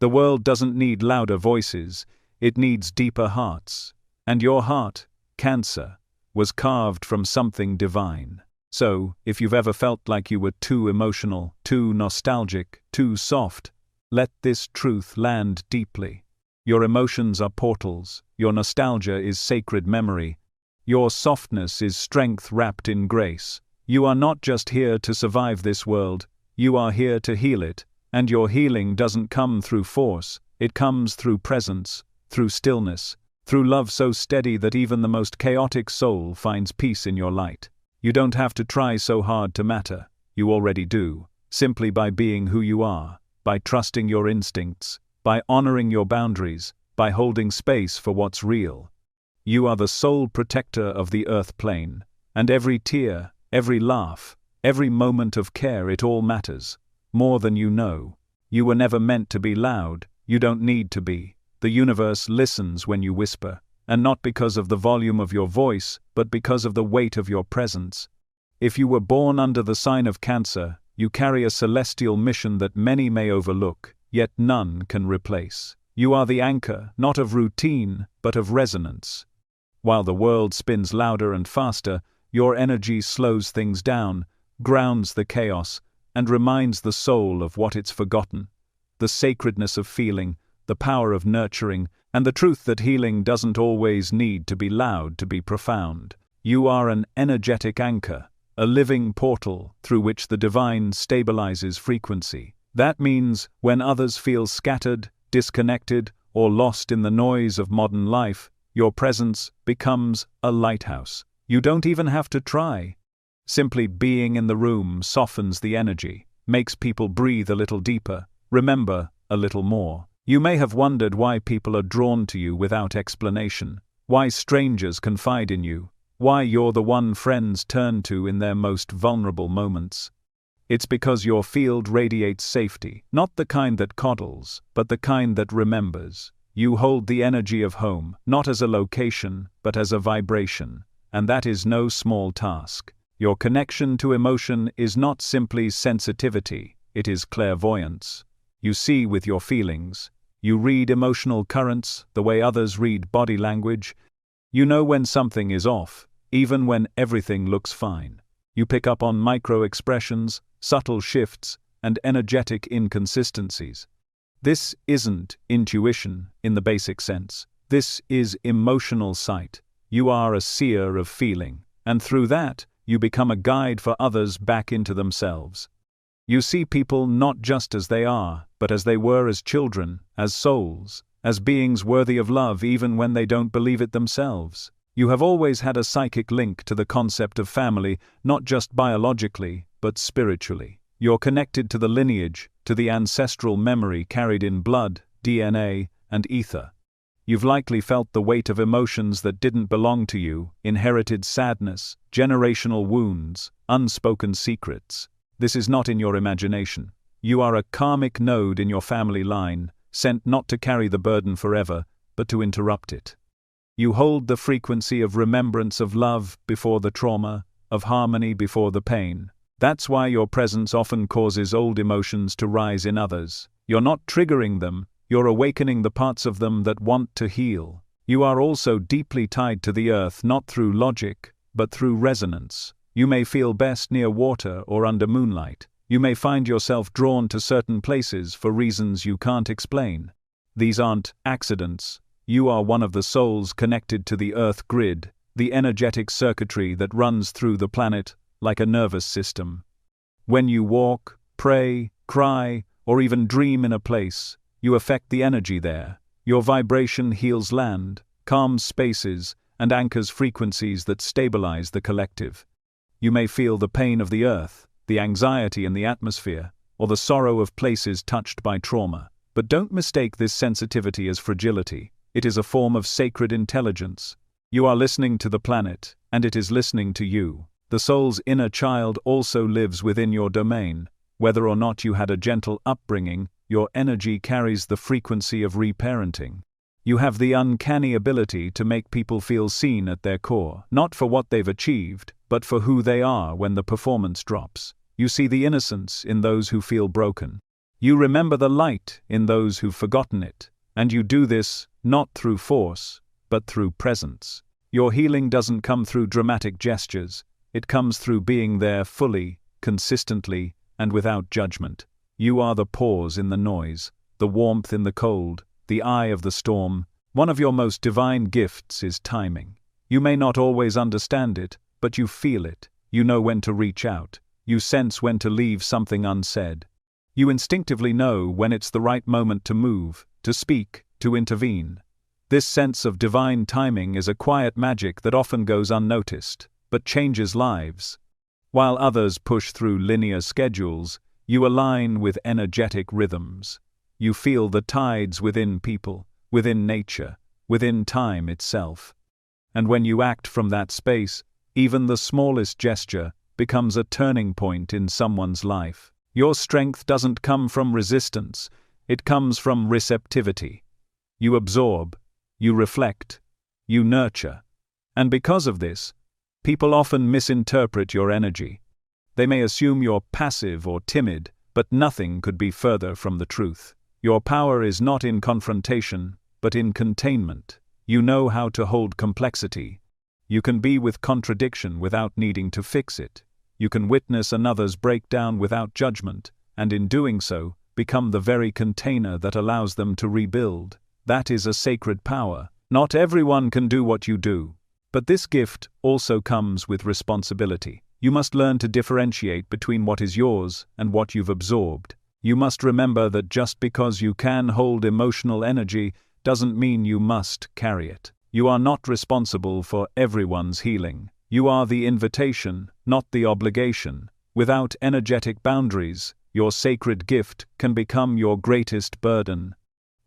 The world doesn't need louder voices, it needs deeper hearts. And your heart, Cancer, was carved from something divine. So, if you've ever felt like you were too emotional, too nostalgic, too soft, let this truth land deeply. Your emotions are portals, your nostalgia is sacred memory, your softness is strength wrapped in grace. You are not just here to survive this world, you are here to heal it, and your healing doesn't come through force, it comes through presence, through stillness, through love so steady that even the most chaotic soul finds peace in your light. You don't have to try so hard to matter. you already do, simply by being who you are, by trusting your instincts, by honoring your boundaries, by holding space for what's real. You are the sole protector of the earth plane, and every tear, every laugh, every moment of care, it all matters, more than you know. You were never meant to be loud, you don't need to be. The universe listens when you whisper, and not because of the volume of your voice, but because of the weight of your presence. If you were born under the sign of Cancer, you carry a celestial mission that many may overlook, yet none can replace. You are the anchor, not of routine, but of resonance. While the world spins louder and faster, your energy slows things down, grounds the chaos, and reminds the soul of what it's forgotten. The sacredness of feeling, the power of nurturing, and the truth that healing doesn't always need to be loud to be profound. You are an energetic anchor, a living portal through which the divine stabilizes frequency. That means when others feel scattered, disconnected, or lost in the noise of modern life, your presence becomes a lighthouse. You don't even have to try. Simply being in the room softens the energy, makes people breathe a little deeper, remember a little more. You may have wondered why people are drawn to you without explanation, why strangers confide in you, why you're the one friends turn to in their most vulnerable moments. It's because your field radiates safety, not the kind that coddles, but the kind that remembers. You hold the energy of home, not as a location, but as a vibration, and that is no small task. Your connection to emotion is not simply sensitivity, it is clairvoyance. You see with your feelings. You read emotional currents the way others read body language. You know when something is off, even when everything looks fine. You pick up on micro-expressions, subtle shifts, and energetic inconsistencies. This isn't intuition in the basic sense. This is emotional sight. You are a seer of feeling, and through that, you become a guide for others back into themselves. You see people not just as they are, but as they were as children, as souls, as beings worthy of love even when they don't believe it themselves. You have always had a psychic link to the concept of family, not just biologically, but spiritually. You're connected to the lineage, to the ancestral memory carried in blood, DNA, and ether. You've likely felt the weight of emotions that didn't belong to you, inherited sadness, generational wounds, unspoken secrets. This is not in your imagination. You are a karmic node in your family line, sent not to carry the burden forever, but to interrupt it. You hold the frequency of remembrance of love before the trauma, of harmony before the pain. That's why your presence often causes old emotions to rise in others. You're not triggering them, you're awakening the parts of them that want to heal. You are also deeply tied to the earth not through logic, but through resonance. You may feel best near water or under moonlight. You may find yourself drawn to certain places for reasons you can't explain. These aren't accidents. You are one of the souls connected to the earth grid, the energetic circuitry that runs through the planet like a nervous system. When you walk, pray, cry, or even dream in a place, you affect the energy there. Your vibration heals land, calms spaces, and anchors frequencies that stabilize the collective. You may feel the pain of the earth, the anxiety in the atmosphere, or the sorrow of places touched by trauma. But don't mistake this sensitivity as fragility. It is a form of sacred intelligence. You are listening to the planet, and it is listening to you. The soul's inner child also lives within your domain. Whether or not you had a gentle upbringing, your energy carries the frequency of reparenting. You have the uncanny ability to make people feel seen at their core, not for what they've achieved, but for who they are when the performance drops. You see the innocence in those who feel broken. You remember the light in those who've forgotten it. And you do this not through force, but through presence. Your healing doesn't come through dramatic gestures. It comes through being there fully, consistently, and without judgment. You are the pause in the noise, the warmth in the cold, the eye of the storm. One of your most divine gifts is timing. You may not always understand it, but you feel it. You know when to reach out. You sense when to leave something unsaid. You instinctively know when it's the right moment to move, to speak, to intervene. This sense of divine timing is a quiet magic that often goes unnoticed, but changes lives. While others push through linear schedules, you align with energetic rhythms. You feel the tides within people, within nature, within time itself. And when you act from that space, even the smallest gesture becomes a turning point in someone's life. Your strength doesn't come from resistance, it comes from receptivity. You absorb, you reflect, you nurture. And because of this, people often misinterpret your energy. They may assume you're passive or timid, but nothing could be further from the truth. Your power is not in confrontation, but in containment. You know how to hold complexity. You can be with contradiction without needing to fix it. You can witness another's breakdown without judgment, and in doing so, become the very container that allows them to rebuild. That is a sacred power. Not everyone can do what you do. But this gift also comes with responsibility. You must learn to differentiate between what is yours and what you've absorbed. You must remember that just because you can hold emotional energy doesn't mean you must carry it. You are not responsible for everyone's healing. You are the invitation, not the obligation. Without energetic boundaries, your sacred gift can become your greatest burden.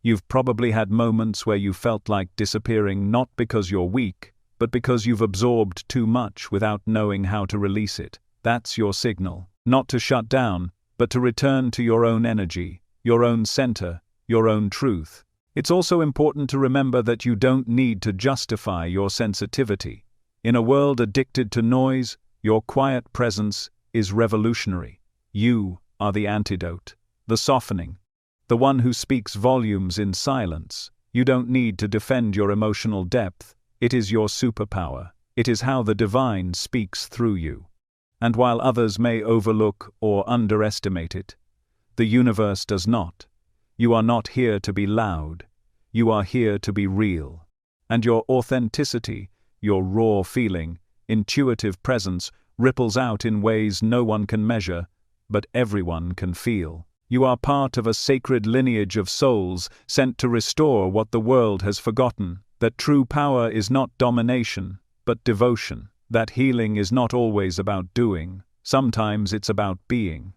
You've probably had moments where you felt like disappearing not because you're weak, but because you've absorbed too much without knowing how to release it. That's your signal. Not to shut down, but to return to your own energy, your own center, your own truth. It's also important to remember that you don't need to justify your sensitivity. In a world addicted to noise, your quiet presence is revolutionary. You are the antidote, the softening, the one who speaks volumes in silence. You don't need to defend your emotional depth. It is your superpower. It is how the divine speaks through you. And while others may overlook or underestimate it, the universe does not. You are not here to be loud. You are here to be real. And your authenticity, your raw feeling, intuitive presence ripples out in ways no one can measure, but everyone can feel. You are part of a sacred lineage of souls sent to restore what the world has forgotten. That true power is not domination, but devotion. That healing is not always about doing, sometimes it's about being.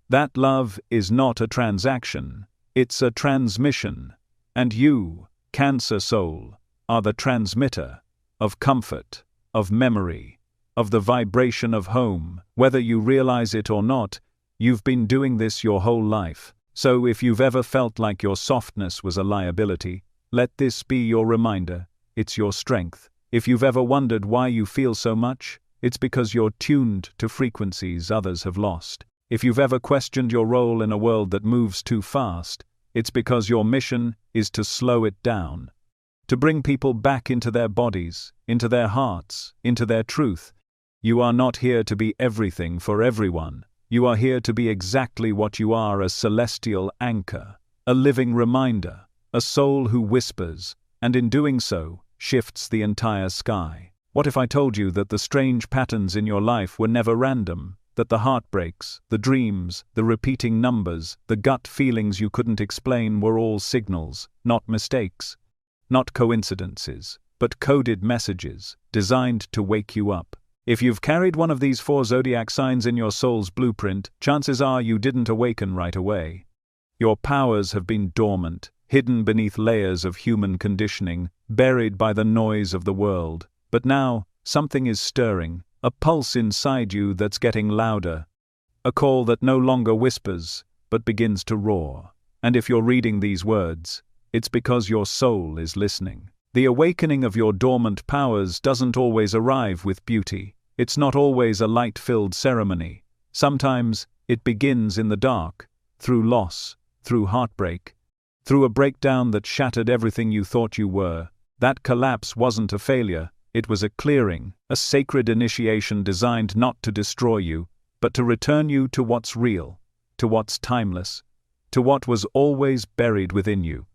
That love is not a transaction, it's a transmission. And you, Cancer soul, are the transmitter of comfort, of memory, of the vibration of home. Whether you realize it or not, you've been doing this your whole life. So if you've ever felt like your softness was a liability, let this be your reminder. It's your strength. If you've ever wondered why you feel so much, it's because you're tuned to frequencies others have lost. If you've ever questioned your role in a world that moves too fast, it's because your mission is to slow it down. To bring people back into their bodies, into their hearts, into their truth. You are not here to be everything for everyone. You are here to be exactly what you are, a celestial anchor, a living reminder, a soul who whispers, and in doing so, shifts the entire sky. What if I told you that the strange patterns in your life were never random, that the heartbreaks, the dreams, the repeating numbers, the gut feelings you couldn't explain were all signals, not mistakes? Not coincidences, but coded messages, designed to wake you up. If you've carried one of these 4 zodiac signs in your soul's blueprint, chances are you didn't awaken right away. Your powers have been dormant, hidden beneath layers of human conditioning, buried by the noise of the world. But now, something is stirring, a pulse inside you that's getting louder. A call that no longer whispers, but begins to roar. And if you're reading these words, it's because your soul is listening. The awakening of your dormant powers doesn't always arrive with beauty. It's not always a light-filled ceremony. Sometimes, it begins in the dark, through loss, through heartbreak, through a breakdown that shattered everything you thought you were. That collapse wasn't a failure, it was a clearing, a sacred initiation designed not to destroy you, but to return you to what's real, to what's timeless, to what was always buried within you.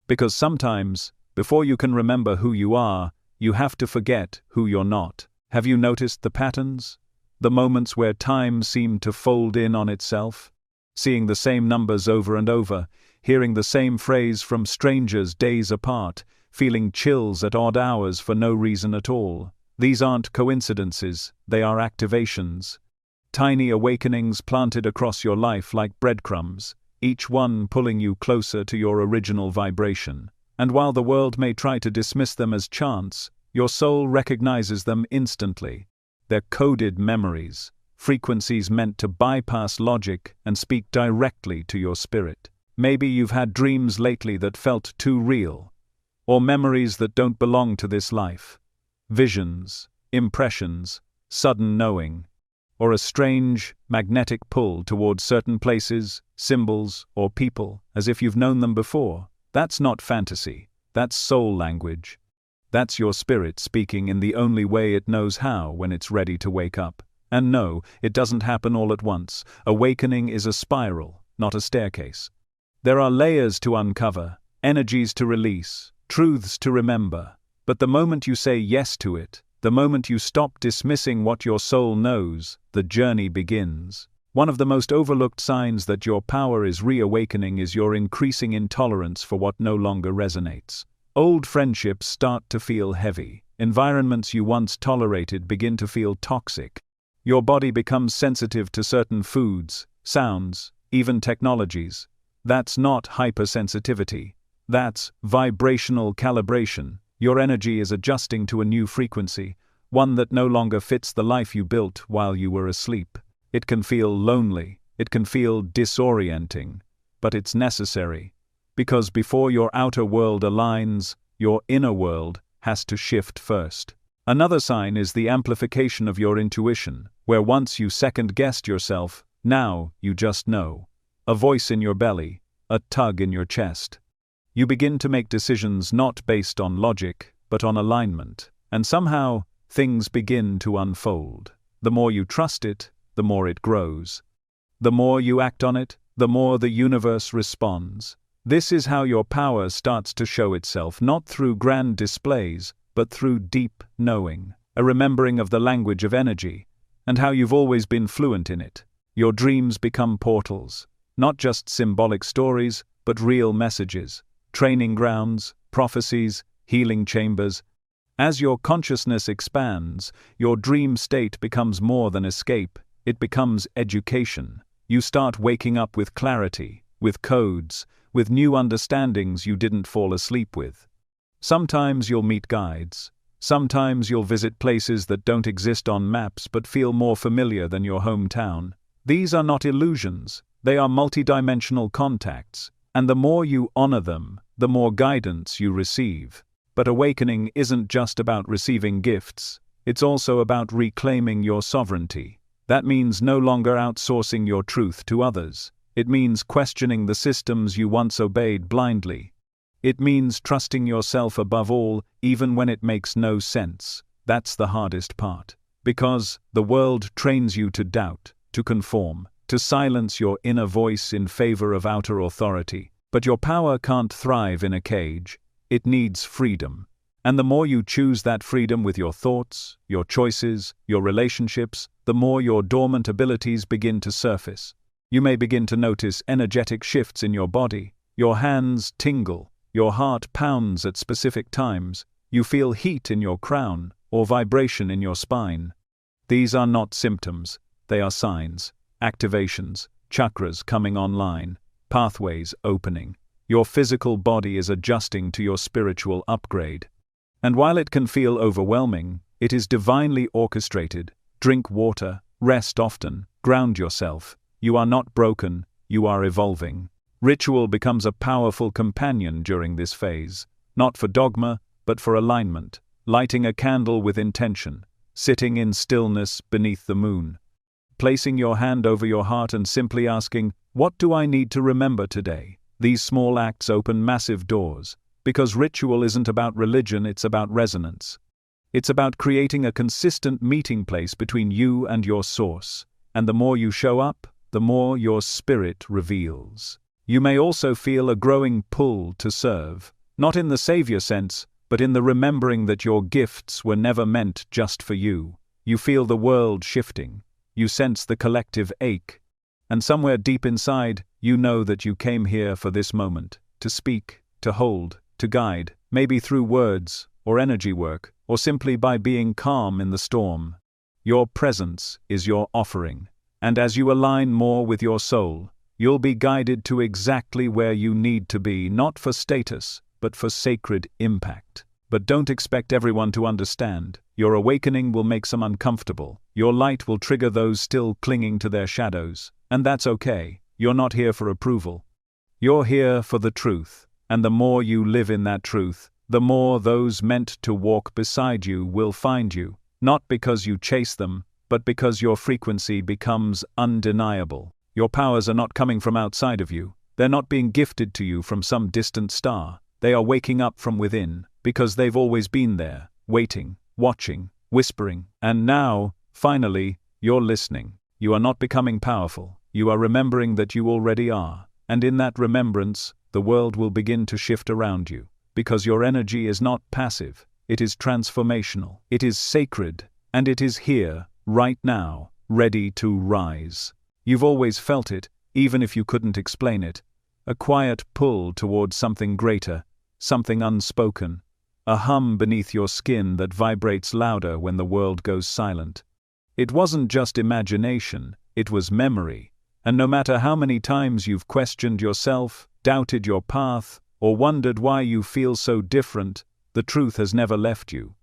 Because sometimes, before you can remember who you are, you have to forget who you're not. Have you noticed the patterns? The moments where time seemed to fold in on itself? Seeing the same numbers over and over, hearing the same phrase from strangers days apart, feeling chills at odd hours for no reason at all. These aren't coincidences, they are activations. tiny awakenings planted across your life like breadcrumbs, each one pulling you closer to your original vibration. And while the world may try to dismiss them as chance, your soul recognizes them instantly. They're coded memories, frequencies meant to bypass logic and speak directly to your spirit. Maybe you've had dreams lately that felt too real, or memories that don't belong to this life. Visions, impressions, sudden knowing, or a strange, magnetic pull towards certain places, symbols, or people, as if you've known them before. That's not fantasy, that's soul language. That's your spirit speaking in the only way it knows how when it's ready to wake up. And no, it doesn't happen all at once. Awakening is a spiral, not a staircase. There are layers to uncover, energies to release, truths to remember. But the moment you say yes to it, the moment you stop dismissing what your soul knows, the journey begins. One of the most overlooked signs that your power is reawakening is your increasing intolerance for what no longer resonates. Old friendships start to feel heavy. Environments you once tolerated begin to feel toxic. Your body becomes sensitive to certain foods, sounds, even technologies. That's not hypersensitivity. That's vibrational calibration. Your energy is adjusting to a new frequency, one that no longer fits the life you built while you were asleep. It can feel lonely, it can feel disorienting, but it's necessary. Because before your outer world aligns, your inner world has to shift first. Another sign is the amplification of your intuition, where once you second-guessed yourself, now you just know. A voice in your belly, a tug in your chest. You begin to make decisions not based on logic, but on alignment, and somehow, things begin to unfold. The more you trust it, the more it grows. The more you act on it, the more the universe responds. This is how your power starts to show itself, not through grand displays, but through deep knowing, a remembering of the language of energy, and how you've always been fluent in it. Your dreams become portals, not just symbolic stories, but real messages, training grounds, prophecies, healing chambers. As your consciousness expands, your dream state becomes more than escape, it becomes education. You start waking up with clarity, with codes, with new understandings you didn't fall asleep with. Sometimes you'll meet guides. Sometimes you'll visit places that don't exist on maps but feel more familiar than your hometown. These are not illusions, they are multidimensional contacts, and the more you honor them, the more guidance you receive. But awakening isn't just about receiving gifts, it's also about reclaiming your sovereignty. That means no longer outsourcing your truth to others. It means questioning the systems you once obeyed blindly. It means trusting yourself above all, even when it makes no sense. That's the hardest part. Because the world trains you to doubt, to conform, to silence your inner voice in favor of outer authority. But your power can't thrive in a cage. It needs freedom. And the more you choose that freedom with your thoughts, your choices, your relationships, the more your dormant abilities begin to surface. You may begin to notice energetic shifts in your body. Your hands tingle. Your heart pounds at specific times. You feel heat in your crown, or vibration in your spine. These are not symptoms, they are signs, activations, chakras coming online, pathways opening. Your physical body is adjusting to your spiritual upgrade. And while it can feel overwhelming, it is divinely orchestrated. Drink water, rest often, ground yourself. You are not broken, you are evolving. Ritual becomes a powerful companion during this phase, not for dogma, but for alignment, lighting a candle with intention, sitting in stillness beneath the moon, placing your hand over your heart and simply asking, "What do I need to remember today?" These small acts open massive doors, because ritual isn't about religion, it's about resonance. It's about creating a consistent meeting place between you and your source, and the more you show up, the more your spirit reveals. You may also feel a growing pull to serve, not in the savior sense, but in the remembering that your gifts were never meant just for you. You feel the world shifting. You sense the collective ache. And somewhere deep inside, you know that you came here for this moment, to speak, to hold, to guide, maybe through words, or energy work, or simply by being calm in the storm. Your presence is your offering. And as you align more with your soul, you'll be guided to exactly where you need to be, not for status, but for sacred impact. But don't expect everyone to understand. Your awakening will make some uncomfortable. Your light will trigger those still clinging to their shadows. And that's okay. You're not here for approval. You're here for the truth. And the more you live in that truth, the more those meant to walk beside you will find you. Not because you chase them, but because your frequency becomes undeniable. Your powers are not coming from outside of you. They're not being gifted to you from some distant star. They are waking up from within, because they've always been there, waiting, watching, whispering. And now, finally, you're listening. You are not becoming powerful. You are remembering that you already are. And in that remembrance, the world will begin to shift around you. Because your energy is not passive. It is transformational. It is sacred. And it is here, right now, ready to rise. You've always felt it, even if you couldn't explain it. A quiet pull towards something greater, something unspoken. A hum beneath your skin that vibrates louder when the world goes silent. It wasn't just imagination, it was memory. And no matter how many times you've questioned yourself, doubted your path, or wondered why you feel so different, the truth has never left you.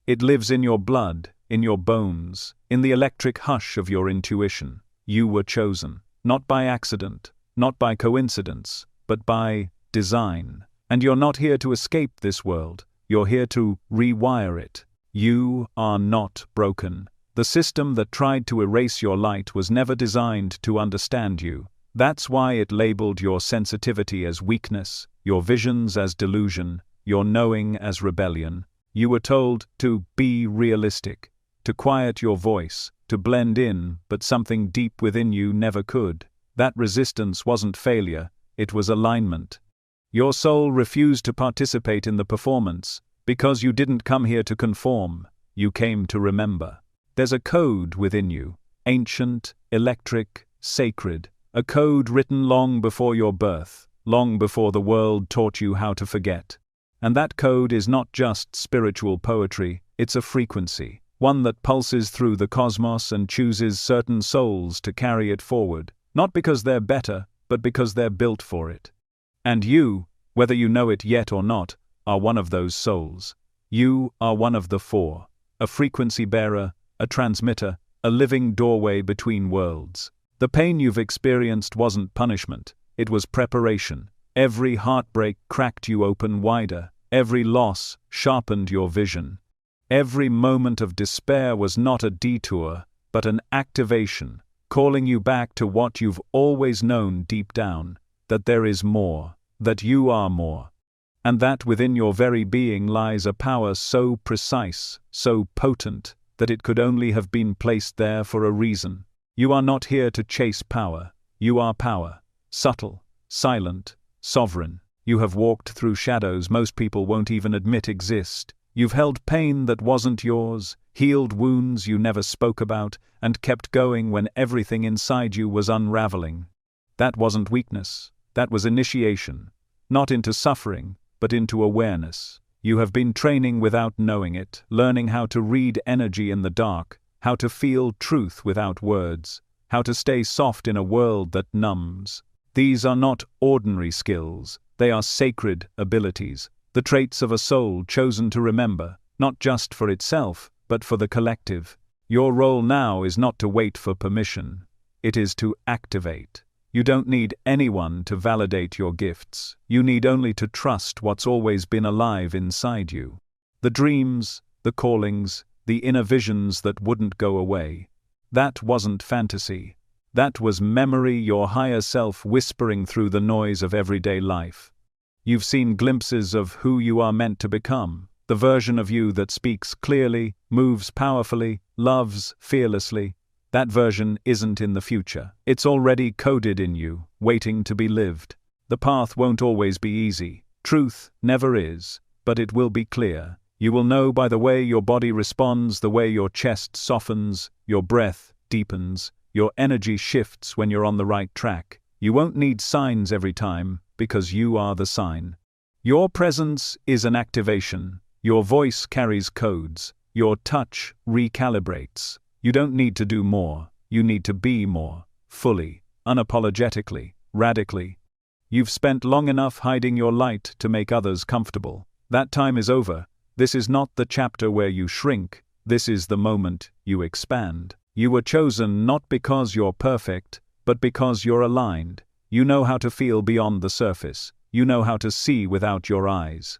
It lives in your blood, in your bones, in the electric hush of your intuition. You were chosen, not by accident, not by coincidence, but by design. And you're not here to escape this world, you're here to rewire it. You are not broken. The system that tried to erase your light was never designed to understand you. That's why it labeled your sensitivity as weakness, your visions as delusion, your knowing as rebellion. You were told to be realistic, to quiet your voice, to blend in, but something deep within you never could. That resistance wasn't failure, it was alignment. Your soul refused to participate in the performance, because you didn't come here to conform, you came to remember. There's a code within you, ancient, electric, sacred, a code written long before your birth, long before the world taught you how to forget. And that code is not just spiritual poetry, it's a frequency, one that pulses through the cosmos and chooses certain souls to carry it forward, not because they're better, but because they're built for it. And you, whether you know it yet or not, are one of those souls. You are one of the four, a frequency bearer, a transmitter, a living doorway between worlds. The pain you've experienced wasn't punishment, it was preparation. Every heartbreak cracked you open wider, every loss sharpened your vision. Every moment of despair was not a detour, but an activation, calling you back to what you've always known deep down, that there is more, that you are more. And that within your very being lies a power so precise, so potent, that it could only have been placed there for a reason. You are not here to chase power, you are power, subtle, silent, sovereign. You have walked through shadows most people won't even admit exist. You've held pain that wasn't yours, healed wounds you never spoke about, and kept going when everything inside you was unraveling. That wasn't weakness, that was initiation, not into suffering, but into awareness. You have been training without knowing it, learning how to read energy in the dark, how to feel truth without words, how to stay soft in a world that numbs. These are not ordinary skills, they are sacred abilities, the traits of a soul chosen to remember, not just for itself, but for the collective. Your role now is not to wait for permission, it is to activate. You don't need anyone to validate your gifts, you need only to trust what's always been alive inside you. The dreams, the callings, the inner visions that wouldn't go away. That wasn't fantasy. That was memory, your higher self whispering through the noise of everyday life. You've seen glimpses of who you are meant to become, the version of you that speaks clearly, moves powerfully, loves fearlessly. That version isn't in the future. It's already coded in you, waiting to be lived. The path won't always be easy. Truth never is, but it will be clear. You will know by the way your body responds, the way your chest softens, your breath deepens, your energy shifts when you're on the right track. You won't need signs every time, because you are the sign. Your presence is an activation. Your voice carries codes. Your touch recalibrates. You don't need to do more. You need to be more, fully, unapologetically, radically. You've spent long enough hiding your light to make others comfortable. That time is over. This is not the chapter where you shrink. This is the moment you expand. You were chosen not because you're perfect, but because you're aligned. You know how to feel beyond the surface. You know how to see without your eyes.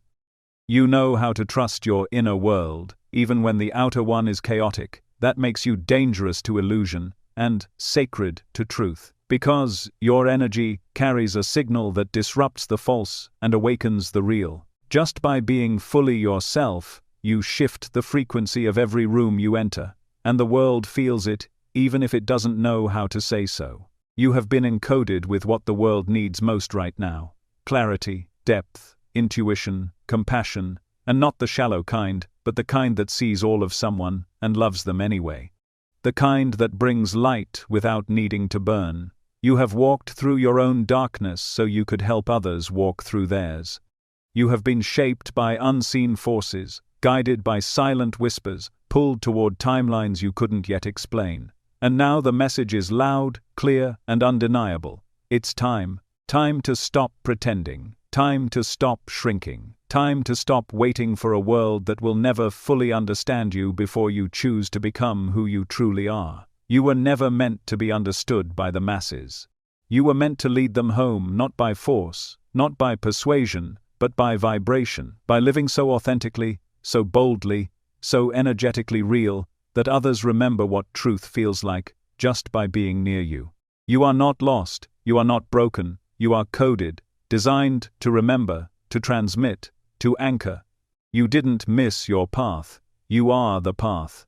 You know how to trust your inner world, even when the outer one is chaotic. That makes you dangerous to illusion and sacred to truth. Because your energy carries a signal that disrupts the false and awakens the real. Just by being fully yourself, you shift the frequency of every room you enter, and the world feels it, even if it doesn't know how to say so. You have been encoded with what the world needs most right now: clarity, depth, intuition, compassion, and not the shallow kind, but the kind that sees all of someone and loves them anyway. The kind that brings light without needing to burn. You have walked through your own darkness so you could help others walk through theirs. You have been shaped by unseen forces, guided by silent whispers, pulled toward timelines you couldn't yet explain. And now the message is loud, clear, and undeniable. It's time. Time to stop pretending. Time to stop shrinking. Time to stop waiting for a world that will never fully understand you before you choose to become who you truly are. You were never meant to be understood by the masses. You were meant to lead them home, not by force, not by persuasion, but by vibration, by living so authentically, so boldly, so energetically real, that others remember what truth feels like just by being near you. You are not lost, you are not broken, you are coded, designed to remember, to transmit, to anchor. You didn't miss your path, you are the path.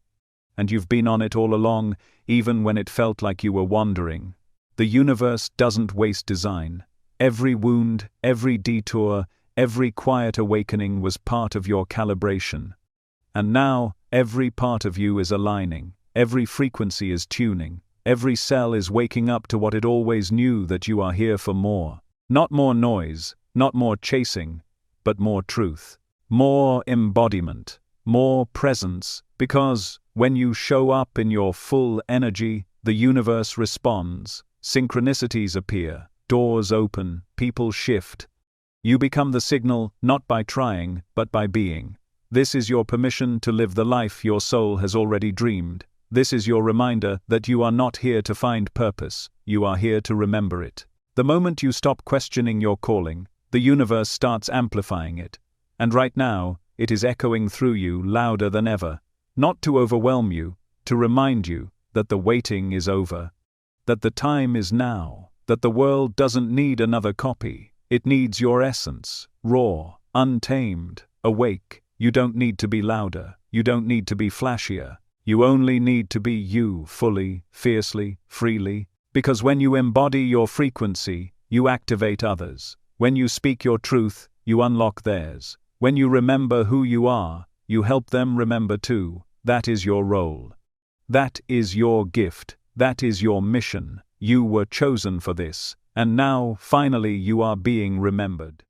And you've been on it all along, even when it felt like you were wandering. The universe doesn't waste design. Every wound, every detour, every quiet awakening was part of your calibration. And now, every part of you is aligning, every frequency is tuning, every cell is waking up to what it always knew, that you are here for more. Not more noise, not more chasing, but more truth, more embodiment, more presence, because when you show up in your full energy, the universe responds, synchronicities appear, doors open, people shift. You become the signal, not by trying, but by being. This is your permission to live the life your soul has already dreamed. This is your reminder that you are not here to find purpose, you are here to remember it. The moment you stop questioning your calling, the universe starts amplifying it. And right now, it is echoing through you louder than ever. Not to overwhelm you, to remind you that the waiting is over. That the time is now. That the world doesn't need another copy. It needs your essence, raw, untamed, awake. You don't need to be louder. You don't need to be flashier. You only need to be you, fully, fiercely, freely. Because when you embody your frequency, you activate others. When you speak your truth, you unlock theirs. When you remember who you are, you help them remember too. That is your role. That is your gift. That is your mission. You were chosen for this. And now, finally, you are being remembered.